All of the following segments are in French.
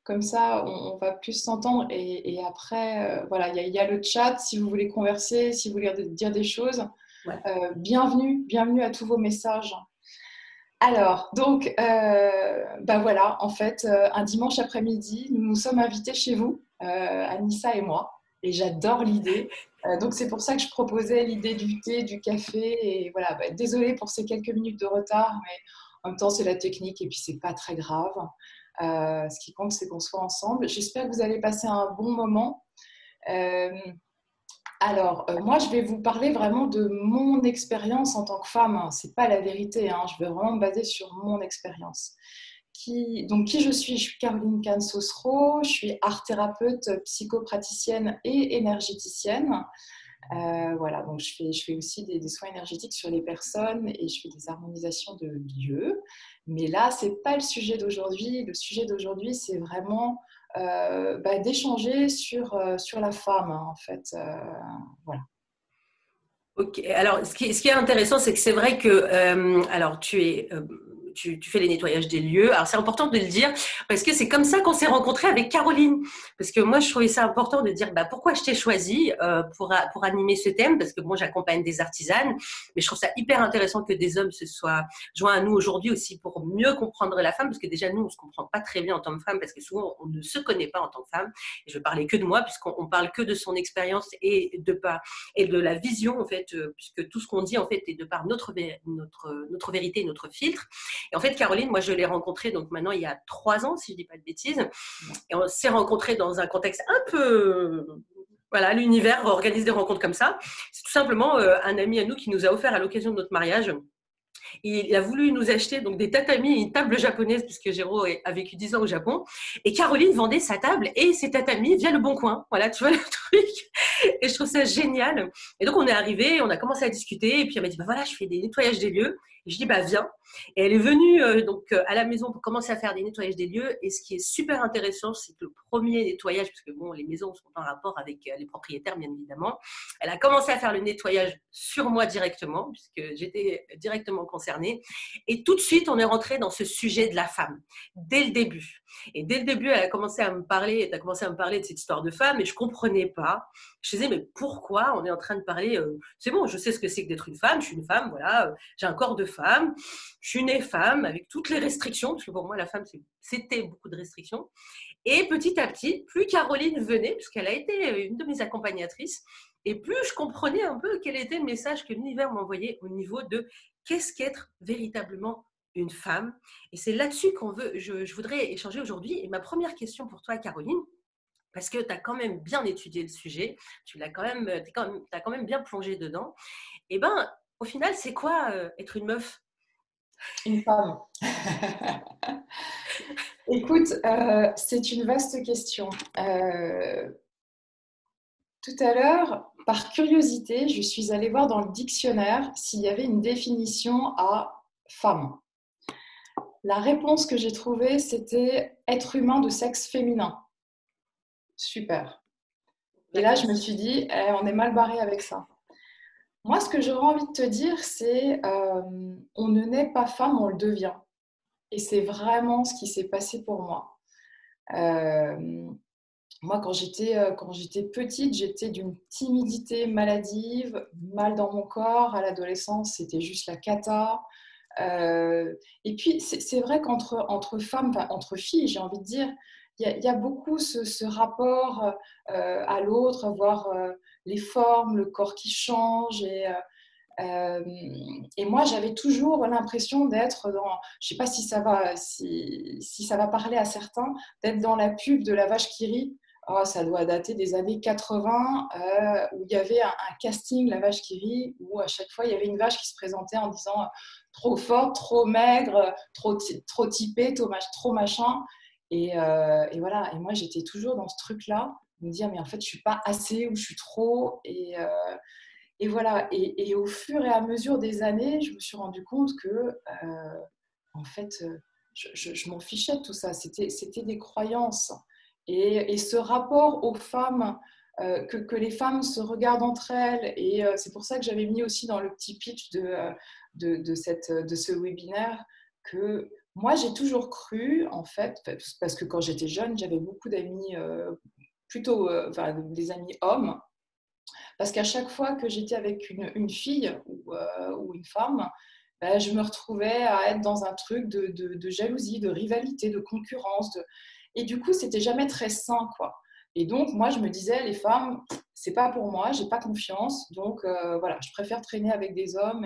Comme ça, on va plus s'entendre. Et après, voilà, il y a le chat si vous voulez converser, si vous voulez dire des choses. Ouais. Bienvenue, bienvenue à tous vos messages. Alors, donc, bah voilà, en fait, un dimanche après-midi, nous nous sommes invités chez vous, Anissa et moi, et j'adore l'idée. Donc, c'est pour ça que je proposais l'idée du thé, du café, et voilà, bah, désolée pour ces quelques minutes de retard, mais en même temps, c'est la technique, et puis c'est pas très grave. Ce qui compte, c'est qu'on soit ensemble. J'espère que vous allez passer un bon moment. Euh, moi, je vais vous parler vraiment de mon expérience en tant que femme, hein. C'est pas la vérité, hein. Je vais vraiment me baser sur mon expérience. Qui je suis? Je suis Caroline Cansosro, je suis art thérapeute, psychopraticienne et énergéticienne. Voilà, donc je fais aussi des soins énergétiques sur les personnes et je fais des harmonisations de lieux. Mais là, c'est pas le sujet d'aujourd'hui. Le sujet d'aujourd'hui, c'est vraiment d'échanger sur la femme, hein, en fait. Voilà. Ok. Alors, ce qui est intéressant, c'est que c'est vrai que alors tu fais les nettoyages des lieux. Alors, c'est important de le dire parce que c'est comme ça qu'on s'est rencontrés avec Caroline. Parce que moi, je trouvais ça important de dire pourquoi je t'ai choisi pour animer ce thème. Parce que moi, j'accompagne des artisanes, mais je trouve ça hyper intéressant que des hommes se soient joints à nous aujourd'hui aussi pour mieux comprendre la femme. Parce que déjà, nous, on se comprend pas très bien en tant que femme parce que souvent, on ne se connaît pas en tant que femme. Et je vais parler que de moi puisqu'on parle que de son expérience et de la vision, en fait, puisque tout ce qu'on dit, en fait, est de par notre vérité, notre filtre. Et en fait, Caroline, moi, je l'ai rencontrée, donc maintenant, il y a 3 ans, si je ne dis pas de bêtises. Et on s'est rencontrés dans un contexte un peu... Voilà, l'univers organise des rencontres comme ça. C'est tout simplement un ami à nous qui nous a offert à l'occasion de notre mariage. Il a voulu nous acheter donc des tatamis et une table japonaise, puisque Géraud a vécu 10 ans au Japon. Et Caroline vendait sa table et ses tatamis via Le Bon Coin. Voilà, tu vois le truc. Et je trouve ça génial. Et donc, on est arrivé, on a commencé à discuter. Et puis, elle m'a dit, voilà, je fais des nettoyages des lieux. Et je dis, viens. Et elle est venue à la maison pour commencer à faire des nettoyages des lieux. Et ce qui est super intéressant, c'est que le premier nettoyage, parce que bon, les maisons sont en rapport avec les propriétaires, bien évidemment. Elle a commencé à faire le nettoyage sur moi directement, puisque j'étais directement concernée. Et tout de suite, on est rentré dans ce sujet de la femme, dès le début. Et dès le début, elle a commencé à me parler de cette histoire de femme, et je ne comprenais pas. Je disais, mais pourquoi on est en train de parler c'est bon, je sais ce que c'est que d'être une femme, je suis une femme, voilà, j'ai un corps de femme, je suis née femme, avec toutes les restrictions, parce que pour moi, la femme, c'était beaucoup de restrictions. Et petit à petit, plus Caroline venait, puisqu'elle a été une de mes accompagnatrices, et plus je comprenais un peu quel était le message que l'univers m'envoyait au niveau de qu'est-ce qu'être véritablement une femme. Et c'est là-dessus je voudrais échanger aujourd'hui. Et ma première question pour toi, Caroline, parce que tu as quand même bien étudié le sujet, t'as quand même bien plongé dedans. Et au final, c'est quoi être une meuf? Une femme. Écoute, c'est une vaste question. Tout à l'heure, par curiosité, je suis allée voir dans le dictionnaire s'il y avait une définition à femme. La réponse que j'ai trouvée, c'était être humain de sexe féminin. Super. Et là, je D'accord. me suis dit, on est mal barré avec ça. Moi, ce que j'aurais envie de te dire, c'est on ne naît pas femme, on le devient. Et c'est vraiment ce qui s'est passé pour moi. Euh, Moi, quand j'étais petite, j'étais d'une timidité maladive, mal dans mon corps. À l'adolescence, c'était juste la cata. Et puis, c'est vrai entre femmes, enfin, entre filles, j'ai envie de dire, il y a beaucoup ce rapport à l'autre, à voir les formes, le corps qui change. Euh, et moi, j'avais toujours l'impression d'être dans, je sais pas si ça va parler à certains, d'être dans la pub de la vache qui rit. Oh, ça doit dater des années 80, où il y avait un casting, la vache qui rit, où à chaque fois, il y avait une vache qui se présentait en disant trop forte, trop maigre, trop typée, trop machin. Et voilà, et moi, j'étais toujours dans ce truc-là, de me dire, mais en fait, je suis pas assez ou je suis trop. Et voilà, et au fur et à mesure des années, je me suis rendu compte que, en fait, je m'en fichais de tout ça. C'était des croyances. Et ce rapport aux femmes, que les femmes se regardent entre elles, et c'est pour ça que j'avais mis aussi dans le petit pitch de ce webinaire que moi, j'ai toujours cru, en fait, parce que quand j'étais jeune, j'avais beaucoup d'amis, plutôt enfin, des amis hommes, parce qu'à chaque fois que j'étais avec une fille ou une femme, ben, je me retrouvais à être dans un truc de jalousie, de rivalité, de concurrence. Et du coup, c'était jamais très sain, quoi. Et donc, moi, je me disais, les femmes, c'est pas pour moi, j'ai pas confiance. Donc, voilà, je préfère traîner avec des hommes.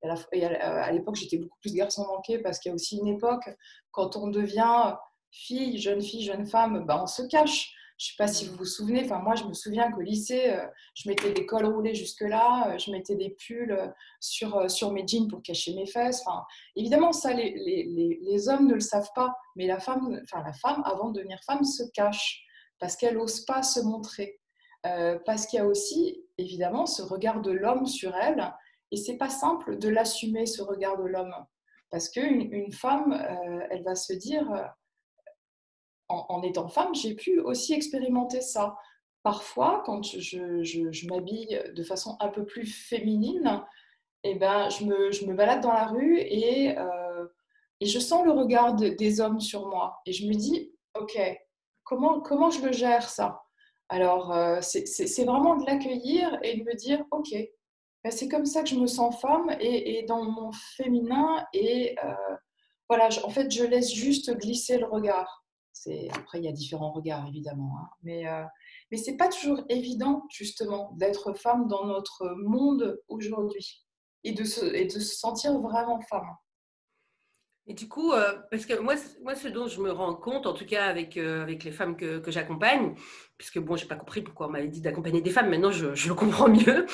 À l'époque, j'étais beaucoup plus garçon manqué parce qu'il y a aussi une époque, quand on devient fille, jeune femme, ben, on se cache. Je ne sais pas si vous vous souvenez, enfin, moi je me souviens qu'au lycée, je mettais des cols roulés jusque-là, je mettais des pulls sur mes jeans pour cacher mes fesses. Enfin, évidemment, ça, les hommes ne le savent pas, mais la femme, avant de devenir femme, se cache parce qu'elle n'ose pas se montrer. Parce qu'il y a aussi, évidemment, ce regard de l'homme sur elle, et c'est pas simple de l'assumer, ce regard de l'homme. Parce qu'une femme, elle va se dire, en étant femme, j'ai pu aussi expérimenter ça. Parfois, quand je m'habille de façon un peu plus féminine, eh ben, je me balade dans la rue et je sens le regard des hommes sur moi. Et je me dis, OK, comment je le gère ça? Alors, c'est vraiment de l'accueillir et de me dire, OK, ben, c'est comme ça que je me sens femme et dans mon féminin. Voilà, en fait, je laisse juste glisser le regard. Après, il y a différents regards, évidemment, hein, mais ce n'est pas toujours évident, justement, d'être femme dans notre monde aujourd'hui et de se sentir vraiment femme. Et du coup, parce que moi, ce dont je me rends compte, en tout cas avec les femmes que j'accompagne, puisque bon, j'ai pas compris pourquoi on m'avait dit d'accompagner des femmes, maintenant je le comprends mieux,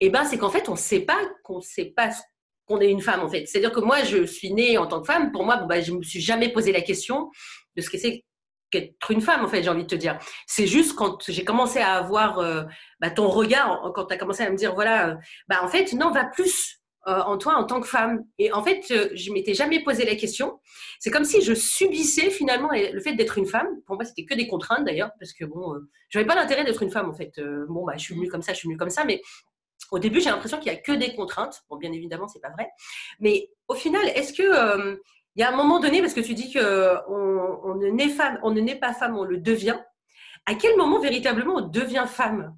et ben c'est qu'en fait, on sait pas qu'on est une femme, en fait. C'est-à-dire que moi, je suis née en tant que femme, pour moi, bon, bah, je me suis jamais posé la question de ce que c'est qu'être une femme, en fait, j'ai envie de te dire. C'est juste quand j'ai commencé à avoir bah, ton regard, quand tu as commencé à me dire, voilà, bah, en fait, non, va plus en toi en tant que femme. Et en fait, je m'étais jamais posé la question. C'est comme si je subissais finalement le fait d'être une femme. Pour moi, c'était que des contraintes d'ailleurs, parce que bon, je n'avais pas l'intérêt d'être une femme en fait. Bon, bah, je suis venue comme ça, je suis venue comme ça, mais au début, j'ai l'impression qu'il y a que des contraintes. Bon, bien évidemment, c'est pas vrai. Mais au final, est-ce que il y a un moment donné, parce que tu dis que on ne naît femme, on ne naît pas femme, on le devient. À quel moment véritablement on devient femme?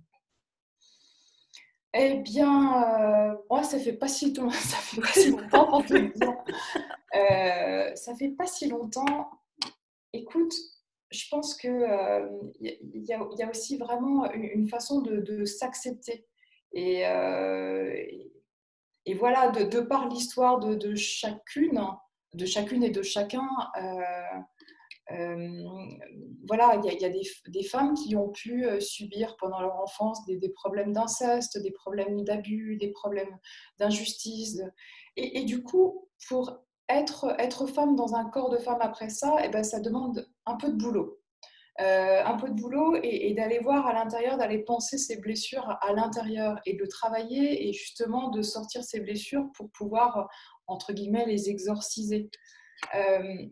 Eh bien, moi, ça fait pas si longtemps, ça fait pas si longtemps pour te le dire. Ça fait pas si longtemps. Écoute, je pense que il y a aussi vraiment une façon de s'accepter. Et, euh, et voilà, de par l'histoire de chacune et de chacun, euh, voilà, il y a des femmes qui ont pu subir pendant leur enfance des problèmes d'inceste, des problèmes d'abus, des problèmes d'injustice. Et du coup, pour être femme dans un corps de femme après ça, eh ben, ça demande un peu de boulot. Un peu de boulot et d'aller voir à l'intérieur, d'aller penser ses blessures à l'intérieur et de travailler et justement de sortir ces blessures pour pouvoir, entre guillemets, les exorciser.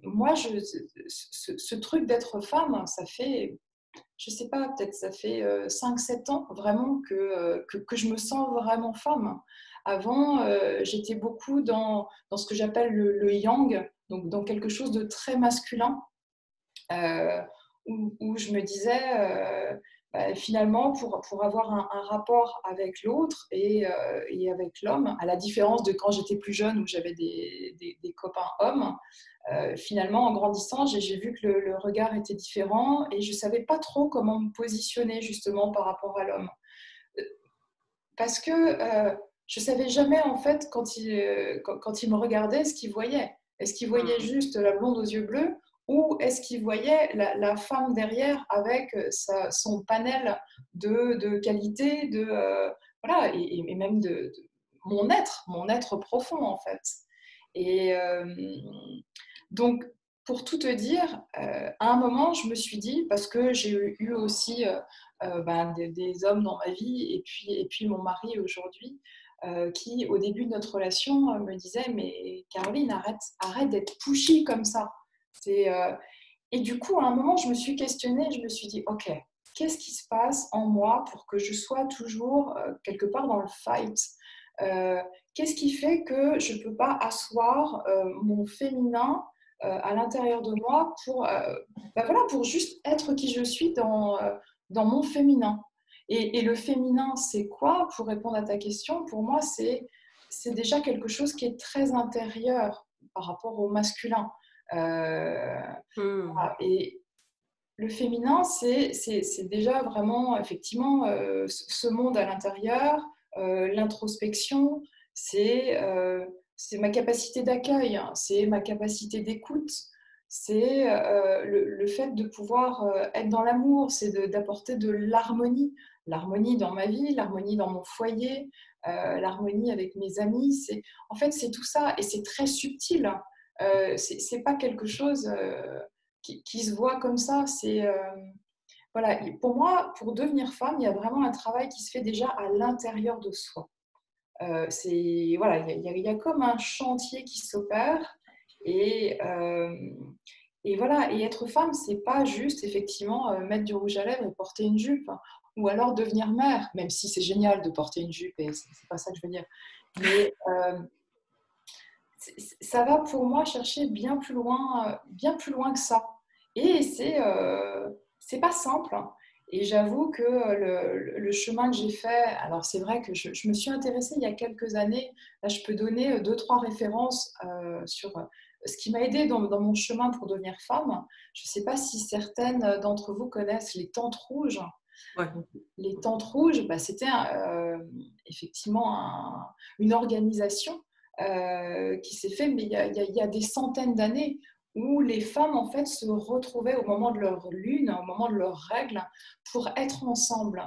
Moi, ce truc d'être femme, ça fait, je sais pas, peut-être ça fait 5-7 ans vraiment que je me sens vraiment femme. Avant, j'étais beaucoup dans ce que j'appelle le yang, donc dans quelque chose de très masculin. Euh, où je me disais, bah, finalement, pour avoir un rapport avec l'autre et avec l'homme, à la différence de quand j'étais plus jeune où j'avais des copains hommes, finalement, en grandissant, j'ai vu que le regard était différent et je ne savais pas trop comment me positionner justement par rapport à l'homme. Parce que je ne savais jamais, en fait, quand il me regardait, ce qu'il voyait. Est-ce qu'il voyait juste la blonde aux yeux bleus ou est-ce qu'il voyait la femme derrière avec son panel de qualité, voilà, et même de mon être profond, en fait. Et donc, pour tout te dire, à un moment, je me suis dit, parce que j'ai eu aussi ben, des hommes dans ma vie et puis mon mari aujourd'hui, qui, au début de notre relation, me disait, mais Caroline, arrête d'être pushy comme ça. C'est, euh, Et du coup, à un moment, je me suis questionnée, je me suis dit, OK, qu'est-ce qui se passe en moi pour que je sois toujours quelque part dans le fight? Qu'est-ce qui fait que je ne peux pas asseoir mon féminin à l'intérieur de moi pour juste être qui je suis dans mon féminin. Et le féminin, c'est quoi? Pour répondre à ta question, pour moi, c'est déjà quelque chose qui est très intérieur par rapport au masculin. Et le féminin, c'est déjà vraiment, effectivement, ce monde à l'intérieur, l'introspection, c'est ma capacité d'accueil, hein, c'est ma capacité d'écoute, c'est le fait de pouvoir être dans l'amour, c'est d'apporter de l'harmonie. L'harmonie dans ma vie, l'harmonie dans mon foyer, l'harmonie avec mes amis. En fait, c'est tout ça et c'est très subtil. C'est pas quelque chose qui se voit comme ça. Voilà. Pour moi, pour devenir femme, il y a vraiment un travail qui se fait déjà à l'intérieur de soi. Voilà, il y a comme un chantier qui s'opère et voilà. Et être femme, c'est pas juste effectivement mettre du rouge à lèvres et porter une jupe, hein, ou alors devenir mère, même si c'est génial de porter une jupe et c'est pas ça que je veux dire. Mais ça va pour moi chercher bien plus loin que ça. Et c'est pas simple, hein. Et j'avoue que le chemin que j'ai fait, alors c'est vrai que je me suis intéressée il y a quelques années. Là, je peux donner deux, trois références sur ce qui m'a aidée dans mon chemin pour devenir femme. Je ne sais pas si certaines d'entre vous connaissent les Tentes Rouges. Ouais. Les Tentes Rouges, c'était effectivement une organisation qui s'est fait, mais il y a des centaines d'années, où les femmes en fait se retrouvaient au moment de leur lune, au moment de leurs règles, pour être ensemble.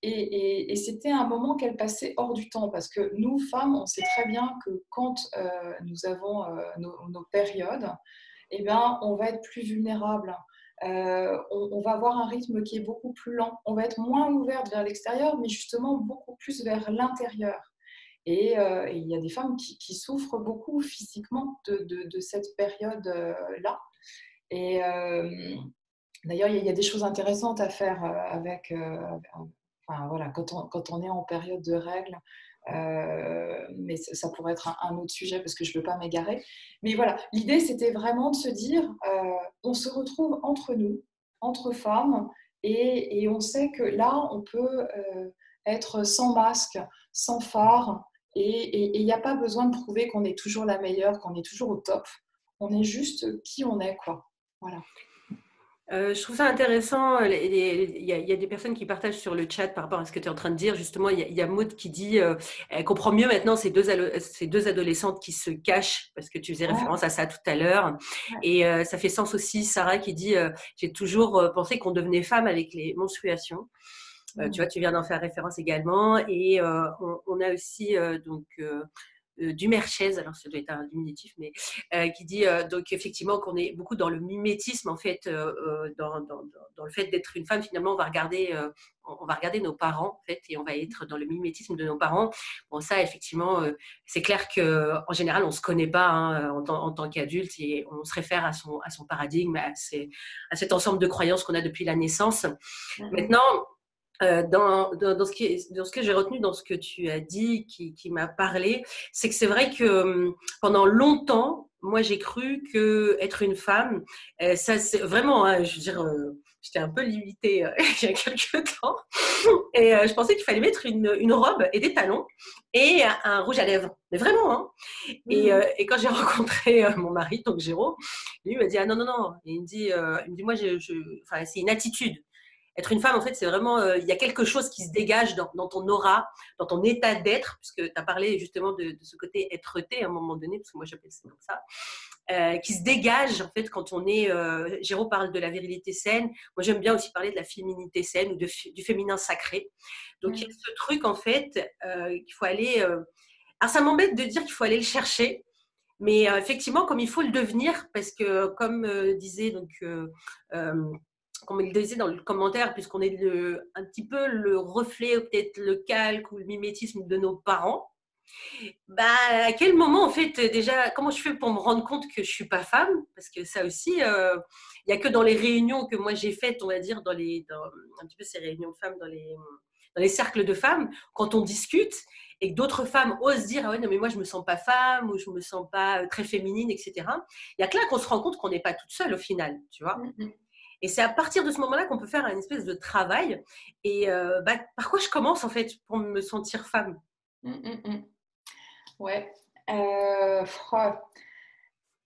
Et c'était un moment qu'elles passaient hors du temps, parce que nous, femmes, on sait très bien que quand nous avons nos périodes, eh bien, on va être plus vulnérable. On va avoir un rythme qui est beaucoup plus lent. On va être moins ouverte vers l'extérieur, mais justement beaucoup plus vers l'intérieur. Et il y a des femmes qui souffrent beaucoup physiquement de cette période-là. Et d'ailleurs, il y a des choses intéressantes à faire enfin, voilà, quand on est en période de règles. Mais ça pourrait être un autre sujet parce que je ne veux pas m'égarer. Mais voilà, l'idée, c'était vraiment de se dire, on se retrouve entre nous, entre femmes, et on sait que là, on peut être sans masque, sans phare, et il n'y a pas besoin de prouver qu'on est toujours la meilleure, qu'on est toujours au top. On est juste qui on est, quoi. Voilà. Je trouve ça intéressant. Il y a des personnes qui partagent sur le chat par rapport à ce que tu es en train de dire. Justement, il y a Maud qui dit elle comprend mieux maintenant ces deux adolescentes qui se cachent, parce que tu faisais référence à ça tout à l'heure. Et ça fait sens aussi. Sarah qui dit j'ai toujours pensé qu'on devenait femme avec les menstruations. Tu vois, tu viens d'en faire référence également. Et on a aussi du Merchez, alors ça doit être un diminutif, mais qui dit donc effectivement qu'on est beaucoup dans le mimétisme en fait, dans le fait d'être une femme. Finalement, on va regarder nos parents en fait, et on va être dans le mimétisme de nos parents. Bon, ça effectivement, c'est clair que en général, on se connaît pas, hein, en tant qu'adulte, et on se réfère à son paradigme, à cet ensemble de croyances qu'on a depuis la naissance. Maintenant, dans ce que j'ai retenu dans ce que tu as dit, qui m'a parlé, c'est que c'est vrai que pendant longtemps, moi j'ai cru que être une femme, ça c'est vraiment, hein, je veux dire, j'étais un peu limitée il y a quelques temps, et je pensais qu'il fallait mettre une robe et des talons et un rouge à lèvres, mais vraiment, hein. Et quand j'ai rencontré mon mari, donc Géraud, lui il m'a dit ah non non non, et il me dit moi enfin c'est une attitude. Être une femme, en fait, c'est vraiment, il y a quelque chose qui se dégage dans ton aura, dans ton état d'être, puisque tu as parlé justement de ce côté être-té à un moment donné, parce que moi j'appelle ça comme ça, qui se dégage en fait quand on est. Géraud parle de la virilité saine. Moi j'aime bien aussi parler de la féminité saine ou du féminin sacré. Donc il y a ce truc en fait qu'il faut aller. Alors ça m'embête de dire qu'il faut aller le chercher. Mais effectivement, comme il faut le devenir, parce que comme disait donc comme il disait dans le commentaire, puisqu'on est un petit peu le reflet, peut-être le calque ou le mimétisme de nos parents, bah, à quel moment, en fait, déjà, comment je fais pour me rendre compte que je ne suis pas femme? Parce que ça aussi, il n'y a que dans les réunions que moi j'ai faites, on va dire, un petit peu ces réunions de femmes dans dans les cercles de femmes, quand on discute et que d'autres femmes osent dire « Ah ouais, non, mais moi, je me sens pas femme ou je me sens pas très féminine, etc. » Il y a que là qu'on se rend compte qu'on n'est pas toute seule au final, tu vois. Et c'est à partir de ce moment-là qu'on peut faire une espèce de travail. Et par quoi je commence, en fait, pour me sentir femme? Ouais. Oh,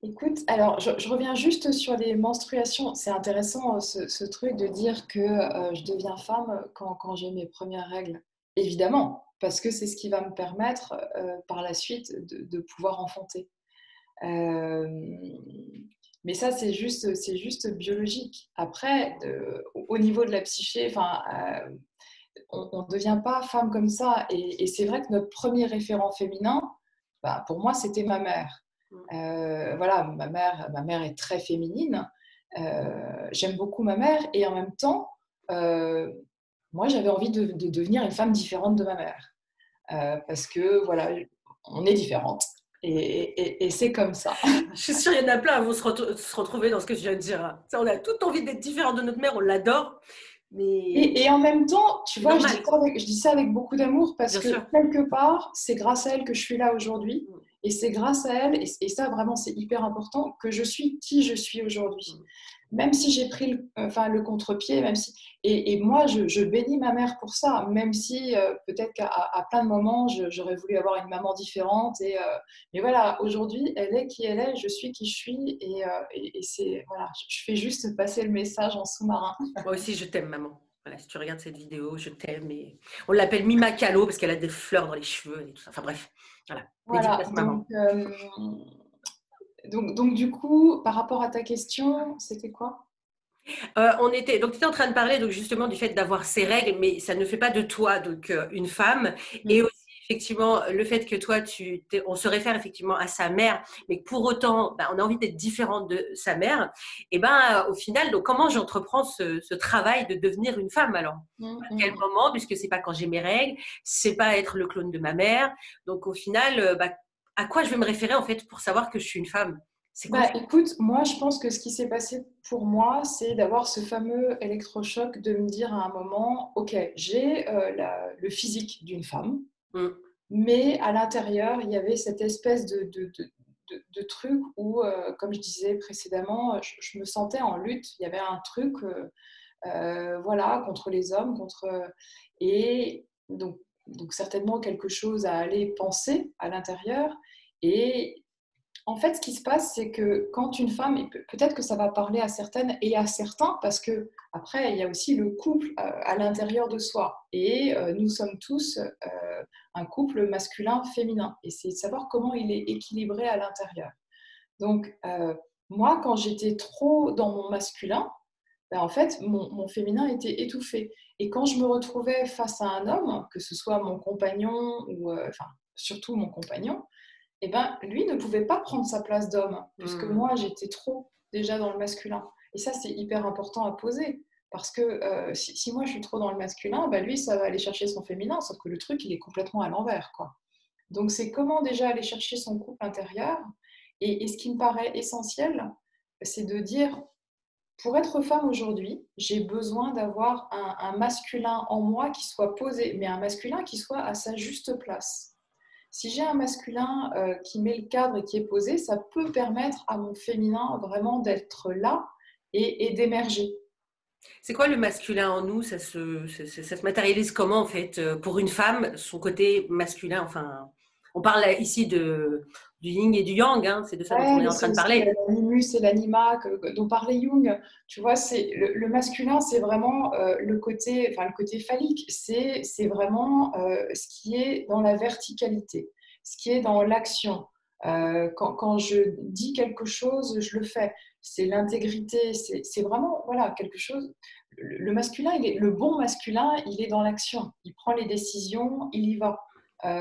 écoute, alors je reviens juste sur les menstruations. C'est intéressant ce truc de dire que je deviens femme quand j'ai mes premières règles. Évidemment, parce que c'est ce qui va me permettre par la suite de pouvoir enfanter. Euh, mais ça, c'est juste biologique. Après, au niveau de la psyché, enfin, on ne devient pas femme comme ça. Et c'est vrai que notre premier référent féminin, bah, pour moi, c'était ma mère. Voilà, ma mère est très féminine. J'aime beaucoup ma mère et en même temps, moi, j'avais envie de devenir une femme différente de ma mère. Parce que, voilà, on est différentes. Et c'est comme ça. Je suis sûre qu'il y en a plein à vous se retrouver dans ce que je viens de dire. Ça, on a toute envie d'être différent de notre mère, on l'adore. Mais Et en même temps, tu vois, normal, je dis ça avec beaucoup d'amour parce bien que sûr. quelque part, c'est grâce à elle que je suis là aujourd'hui. Et c'est grâce à elle, et ça vraiment c'est hyper important, que je suis qui je suis aujourd'hui. Même si j'ai pris le contre-pied, même si, et moi je bénis ma mère pour ça, même si peut-être qu'à plein de moments j'aurais voulu avoir une maman différente. Mais voilà, aujourd'hui elle est qui elle est, je suis qui je suis, et c'est voilà, je fais juste passer le message en sous-marin. Moi aussi, je t'aime, maman. Voilà, si tu regardes cette vidéo, je t'aime. Et on l'appelle Mima Calo parce qu'elle a des fleurs dans les cheveux et tout ça. Enfin bref, voilà. Voilà, Dédicace, maman. donc du coup, par rapport à ta question, c'était quoi? Donc, tu étais en train de parler donc, justement du fait d'avoir ces règles, mais ça ne fait pas de toi donc, une femme. Et aussi, effectivement, le fait que toi, on se réfère effectivement à sa mère, mais que pour autant, on a envie d'être différente de sa mère. Et au final, donc, comment j'entreprends ce travail de devenir une femme alors? À quel moment? Puisque c'est pas quand j'ai mes règles, c'est pas être le clone de ma mère. Donc, au final, à quoi je vais me référer en fait pour savoir que je suis une femme? C'est quoi? Écoute, moi je pense que ce qui s'est passé pour moi, c'est d'avoir ce fameux électrochoc de me dire à un moment, ok, j'ai le physique d'une femme, mais à l'intérieur, il y avait cette espèce de truc où, comme je disais précédemment, je me sentais en lutte. Il y avait un truc, voilà, contre les hommes, et donc certainement quelque chose à aller penser à l'intérieur. Et en fait, ce qui se passe, c'est que quand une femme, et peut-être que ça va parler à certaines et à certains, parce que après, il y a aussi le couple à l'intérieur de soi. Et nous sommes tous un couple masculin-féminin. Et c'est de savoir comment il est équilibré à l'intérieur. Donc, moi, quand j'étais trop dans mon masculin, en fait, mon féminin était étouffé. Et quand je me retrouvais face à un homme, que ce soit mon compagnon ou, enfin, surtout mon compagnon, eh ben, lui ne pouvait pas prendre sa place d'homme, puisque moi, j'étais trop déjà dans le masculin. Et ça, c'est hyper important à poser, parce que si moi, je suis trop dans le masculin, ben, lui, ça va aller chercher son féminin, sauf que le truc, il est complètement à l'envers, quoi. Donc, c'est comment déjà aller chercher son couple intérieur. Et ce qui me paraît essentiel, c'est de dire, pour être femme aujourd'hui, j'ai besoin d'avoir un masculin en moi qui soit posé, mais un masculin qui soit à sa juste place. Si j'ai un masculin qui met le cadre et qui est posé, ça peut permettre à mon féminin vraiment d'être là et d'émerger. C'est quoi le masculin en nous? Ça se matérialise comment en fait pour une femme, son côté masculin? Enfin, on parle ici du yin et du yang, hein, c'est de ça dont on Ouais, est mais en train c'est de aussi parler. l'animus et l'anima dont parlait Jung. Tu vois, c'est le masculin, c'est vraiment le côté phallique. C'est vraiment ce qui est dans la verticalité, ce qui est dans l'action. Quand je dis quelque chose, je le fais. C'est l'intégrité. C'est vraiment voilà quelque chose. Le masculin, le bon masculin, il est dans l'action. Il prend les décisions, il y va.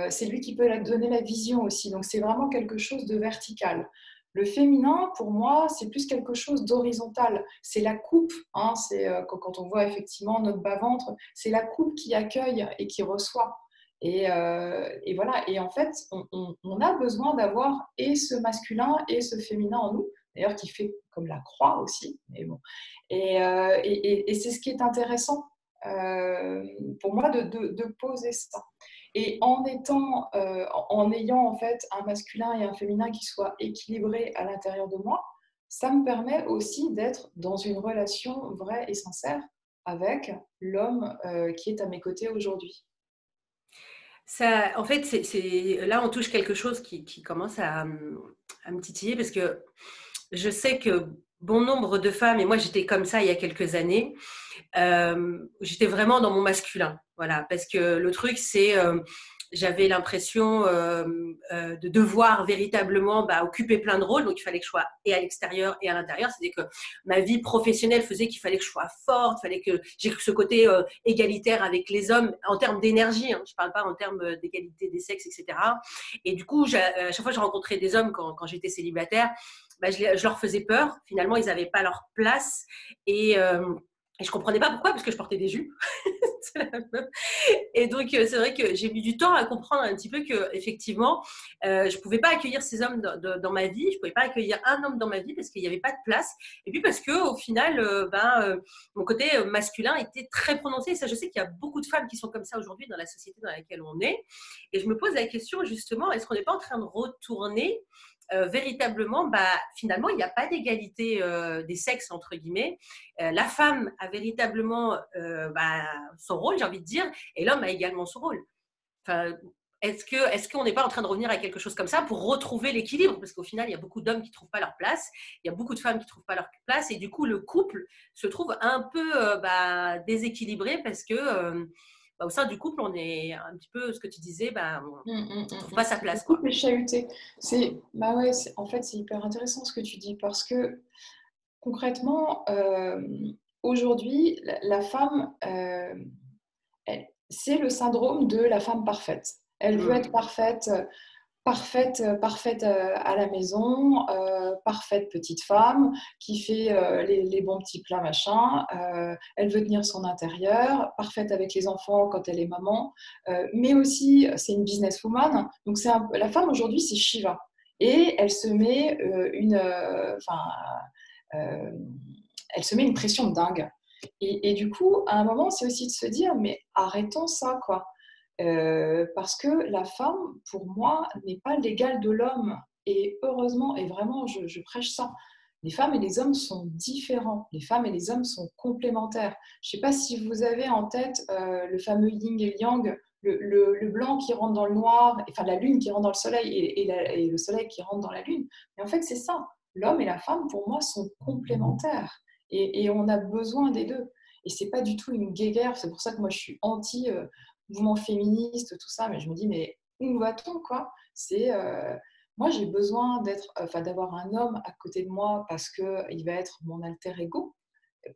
C'est lui qui peut donner la vision aussi. Donc, c'est vraiment quelque chose de vertical. Le féminin, pour moi, c'est plus quelque chose d'horizontal. C'est la coupe, hein, c'est quand on voit effectivement notre bas-ventre, c'est la coupe qui accueille et qui reçoit. Et voilà. Et en fait, on a besoin d'avoir et ce masculin et ce féminin en nous, d'ailleurs qui fait comme la croix aussi. Mais bon. Et c'est ce qui est intéressant. pour moi de poser ça. Et en ayant en fait un masculin et un féminin qui soient équilibrés à l'intérieur de moi, ça me permet aussi d'être dans une relation vraie et sincère avec l'homme qui est à mes côtés aujourd'hui. Ça, en fait, là, on touche quelque chose qui commence à me titiller parce que je sais que bon nombre de femmes, et moi j'étais comme ça il y a quelques années, j'étais vraiment dans mon masculin. Voilà, parce que le truc, c'est j'avais l'impression de devoir véritablement occuper plein de rôles. Donc, il fallait que je sois et à l'extérieur et à l'intérieur. C'est-à-dire que ma vie professionnelle faisait qu'il fallait que je sois forte, il fallait que j'ai ce côté égalitaire avec les hommes en termes d'énergie. Hein, je ne parle pas en termes d'égalité des sexes, etc. Et du coup, à chaque fois que je rencontrais des hommes quand j'étais célibataire, je leur faisais peur. Finalement, ils n'avaient pas leur place. Et je comprenais pas pourquoi, parce que je portais des jupes. Et donc, c'est vrai que j'ai mis du temps à comprendre un petit peu que, effectivement, je pouvais pas accueillir ces hommes dans ma vie. Je pouvais pas accueillir un homme dans ma vie parce qu'il n'y avait pas de place. Et puis parce que, au final, mon côté masculin était très prononcé. Et ça, je sais qu'il y a beaucoup de femmes qui sont comme ça aujourd'hui dans la société dans laquelle on est. Et je me pose la question, justement, est-ce qu'on n'est pas en train de retourner véritablement, finalement, il n'y a pas d'égalité des sexes, entre guillemets. La femme a véritablement son rôle, j'ai envie de dire, et l'homme a également son rôle. Enfin, est-ce qu'on n'est pas en train de revenir à quelque chose comme ça pour retrouver l'équilibre? Parce qu'au final, il y a beaucoup d'hommes qui ne trouvent pas leur place, il y a beaucoup de femmes qui ne trouvent pas leur place, et du coup, le couple se trouve un peu déséquilibré parce que au sein du couple, on est un petit peu, ce que tu disais, on ne trouve pas sa place, Beaucoup quoi. est chahuté. Ouais, en fait, c'est hyper intéressant ce que tu dis parce que concrètement, aujourd'hui, la femme, c'est le syndrome de la femme parfaite. Elle veut être parfaite, parfaite à la maison, parfaite petite femme qui fait les bons petits plats, machin. Elle veut tenir son intérieur, parfaite avec les enfants quand elle est maman. Mais aussi, c'est une businesswoman. Donc, la femme aujourd'hui, c'est Shiva. Et elle se met elle se met une pression de dingue. Et du coup, à un moment, c'est aussi de se dire, mais arrêtons ça, quoi. Parce que la femme, pour moi, n'est pas l'égale de l'homme. Et heureusement, et vraiment, je prêche ça. Les femmes et les hommes sont différents. Les femmes et les hommes sont complémentaires. Je ne sais pas si vous avez en tête le fameux yin et yang, le blanc qui rentre dans le noir, enfin la lune qui rentre dans le soleil et le soleil qui rentre dans la lune. Mais en fait, c'est ça. L'homme et la femme, pour moi, sont complémentaires. Et on a besoin des deux. Et c'est pas du tout une guéguerre. C'est pour ça que moi, je suis anti mouvement féministe, tout ça. Mais je me dis, mais où va-t-on, quoi? Moi, j'ai besoin d'avoir un homme à côté de moi parce qu'il va être mon alter ego.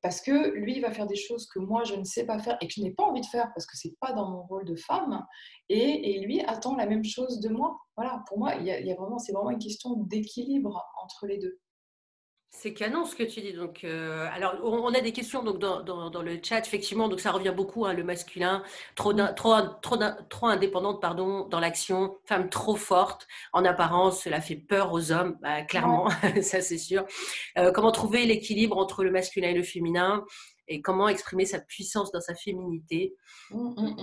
Parce que lui, il va faire des choses que moi, je ne sais pas faire et que je n'ai pas envie de faire parce que c'est pas dans mon rôle de femme. Et lui attend la même chose de moi. Voilà, pour moi, c'est vraiment une question d'équilibre entre les deux. C'est canon ce que tu dis. Donc, alors, on a des questions donc, dans le chat, effectivement. Donc, ça revient beaucoup, hein, le masculin, trop indépendante, pardon, dans l'action, femme trop forte. En apparence, cela fait peur aux hommes, clairement, Ouais. ça c'est sûr. Comment trouver l'équilibre entre le masculin et le féminin et comment exprimer sa puissance dans sa féminité. Donc, on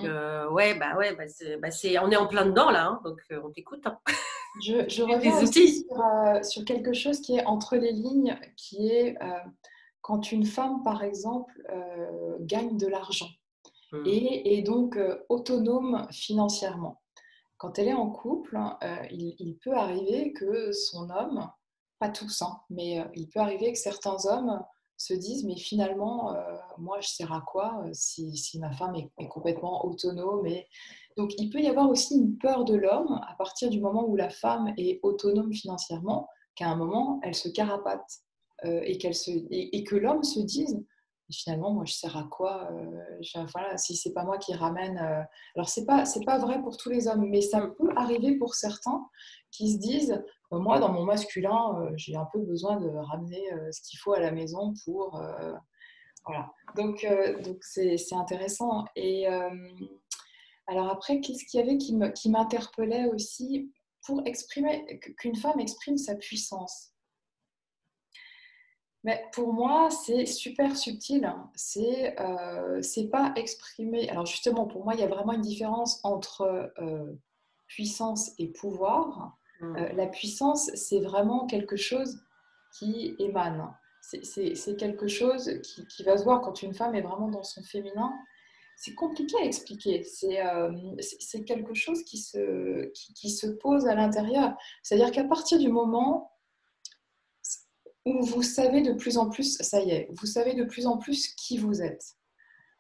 est en plein dedans là, hein, donc on t'écoute. Hein. Je reviens Des aussi outils. sur quelque chose qui est entre les lignes, qui est quand une femme, par exemple, gagne de l'argent Hmm. et donc autonome financièrement. Quand elle est en couple, il peut arriver que son homme, pas tous, hein, mais il peut arriver que certains hommes se disent, mais finalement, moi, je sers à quoi si ma femme est complètement autonome Donc, il peut y avoir aussi une peur de l'homme à partir du moment où la femme est autonome financièrement, qu'à un moment, elle se carapate et que l'homme se dise, mais finalement, moi, je sers à quoi voilà, si c'est pas moi qui ramène. Alors, c'est pas vrai pour tous les hommes, mais ça Hmm. peut arriver pour certains qui se disent, moi, dans mon masculin, j'ai un peu besoin de ramener ce qu'il faut à la maison pour. Voilà. Donc c'est intéressant. Et alors après, qu'est-ce qu'il y avait qui m'interpellait aussi pour exprimer qu'une femme exprime sa puissance? Mais pour moi, c'est super subtil, hein. C'est pas exprimé. Alors justement, pour moi, il y a vraiment une différence entre puissance et pouvoir. Mm. La puissance, c'est vraiment quelque chose qui émane. C'est quelque chose qui va se voir quand une femme est vraiment dans son féminin. C'est compliqué à expliquer. C'est quelque chose qui se pose à l'intérieur. C'est-à-dire qu'à partir du moment où vous savez de plus en plus, ça y est, vous savez de plus en plus qui vous êtes.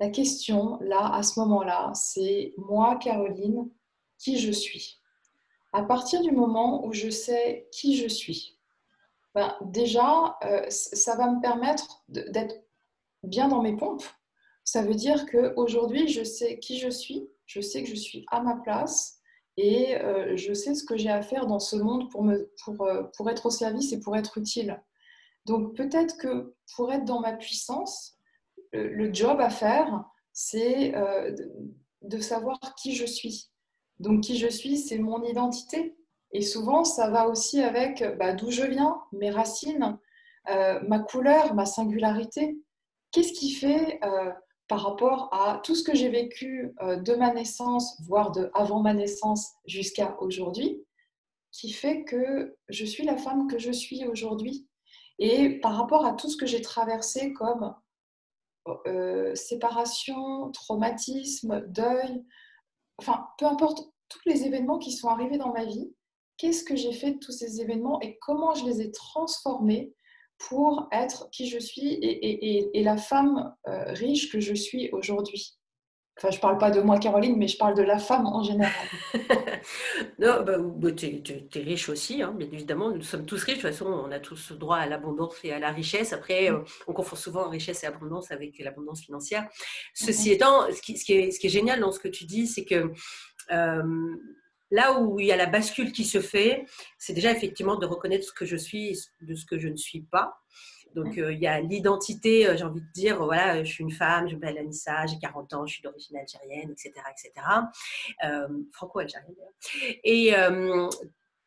La question, là, à ce moment-là, c'est moi, Caroline, qui je suis. À partir du moment où je sais qui je suis, ben, déjà, ça va me permettre d'être bien dans mes pompes. Ça veut dire qu'aujourd'hui, je sais qui je sais que je suis à ma place et je sais ce que j'ai à faire dans ce monde pour être au service et pour être utile. Donc peut-être que pour être dans ma puissance, le job à faire, c'est de savoir qui je suis. Donc qui je suis, c'est mon identité. Et souvent, ça va aussi avec d'où je viens, mes racines, ma couleur, ma singularité. Qu'est-ce qui fait par rapport à tout ce que j'ai vécu de ma naissance, voire de avant ma naissance jusqu'à aujourd'hui, qui fait que je suis la femme que je suis aujourd'hui. Et par rapport à tout ce que j'ai traversé comme séparation, traumatisme, deuil, enfin, peu importe tous les événements qui sont arrivés dans ma vie, qu'est-ce que j'ai fait de tous ces événements et comment je les ai transformés pour être qui je suis et la femme riche que je suis aujourd'hui. Enfin, je ne parle pas de moi, Caroline, mais je parle de la femme en général. Non, tu es riche aussi, hein, bien évidemment. Nous sommes tous riches. De toute façon, on a tous droit à l'abondance et à la richesse. Après, on confond souvent richesse et abondance avec l'abondance financière. Ceci étant, ce qui est génial dans ce que tu dis, c'est que là où il y a la bascule qui se fait, c'est déjà effectivement de reconnaître ce que je suis de ce que je ne suis pas. Donc, il y a l'identité, j'ai envie de dire, voilà, je suis une femme, je m'appelle Anissa, j'ai 40 ans, je suis d'origine algérienne, etc., etc. Franco-algérienne d'ailleurs.